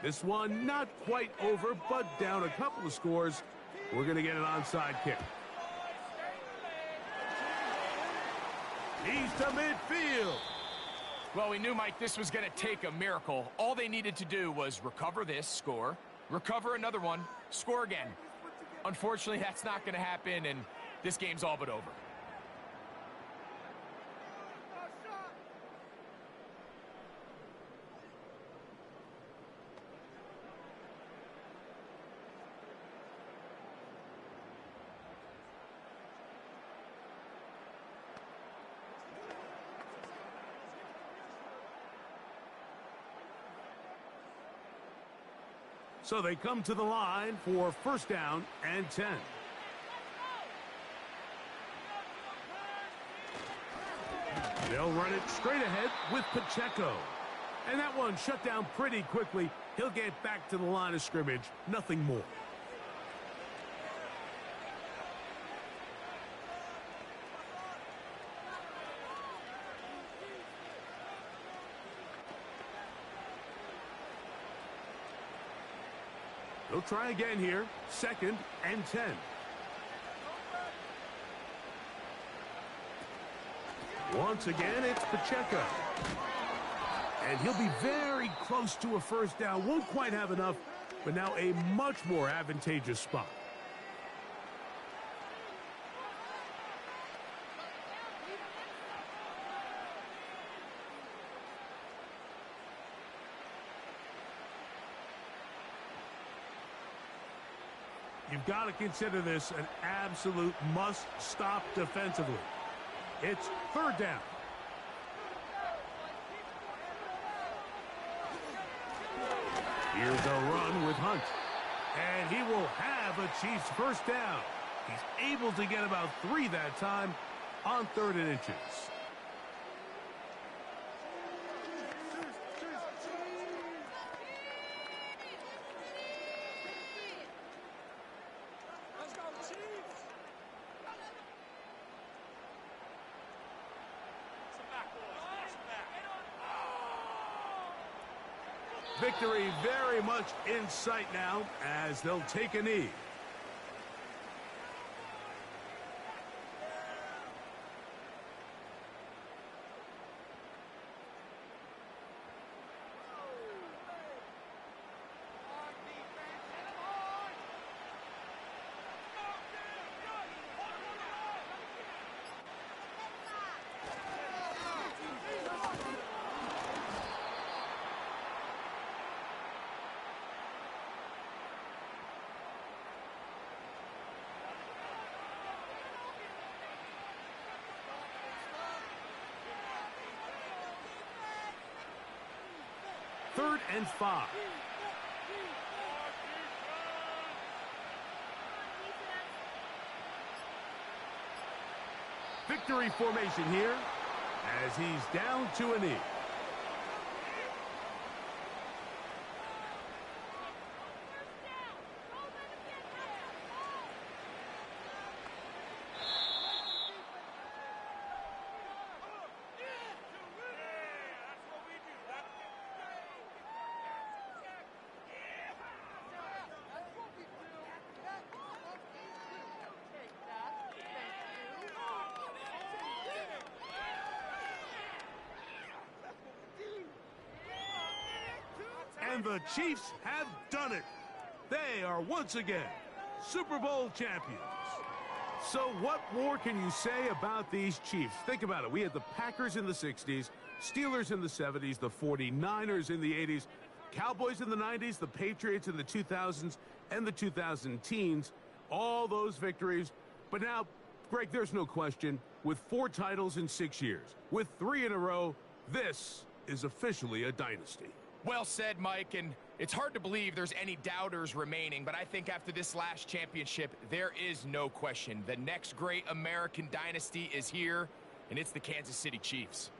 This one not quite over, but down a couple of scores. We're going to get an onside kick. He's to midfield. Well, we knew, Mike, this was going to take a miracle. All they needed to do was recover this, score, recover another one, score again. Unfortunately, that's not going to happen, and this game's all but over. So they come to the line for first down and 10. They'll run it straight ahead with Pacheco. And that one shut down pretty quickly. He'll get back to the line of scrimmage. Nothing more. They'll try again here. Second and 10. Once again, it's Pacheco. And he'll be very close to a first down. Won't quite have enough, but now a much more advantageous spot. You've got to consider this an absolute must-stop defensively. It's third down. Here's a run with Hunt. And he will have a Chiefs first down. He's able to get about 3 that time on 3rd and inches. Victory very much in sight now as they'll take a knee. Third and 5. Victory formation here as he's down to a knee. And the Chiefs have done it. They are once again Super Bowl champions. So what more can you say about these Chiefs? Think about it. We had the Packers in the 60s, Steelers in the 70s, the 49ers in the 80s, Cowboys in the 90s, the Patriots in the 2000s, and the 2010s. All those victories. But now, Greg, there's no question. With 4 titles in 6 years, with 3 in a row, this is officially a dynasty. Well said, Mike, and it's hard to believe there's any doubters remaining, but I think after this last championship, there is no question. The next great American dynasty is here, and it's the Kansas City Chiefs.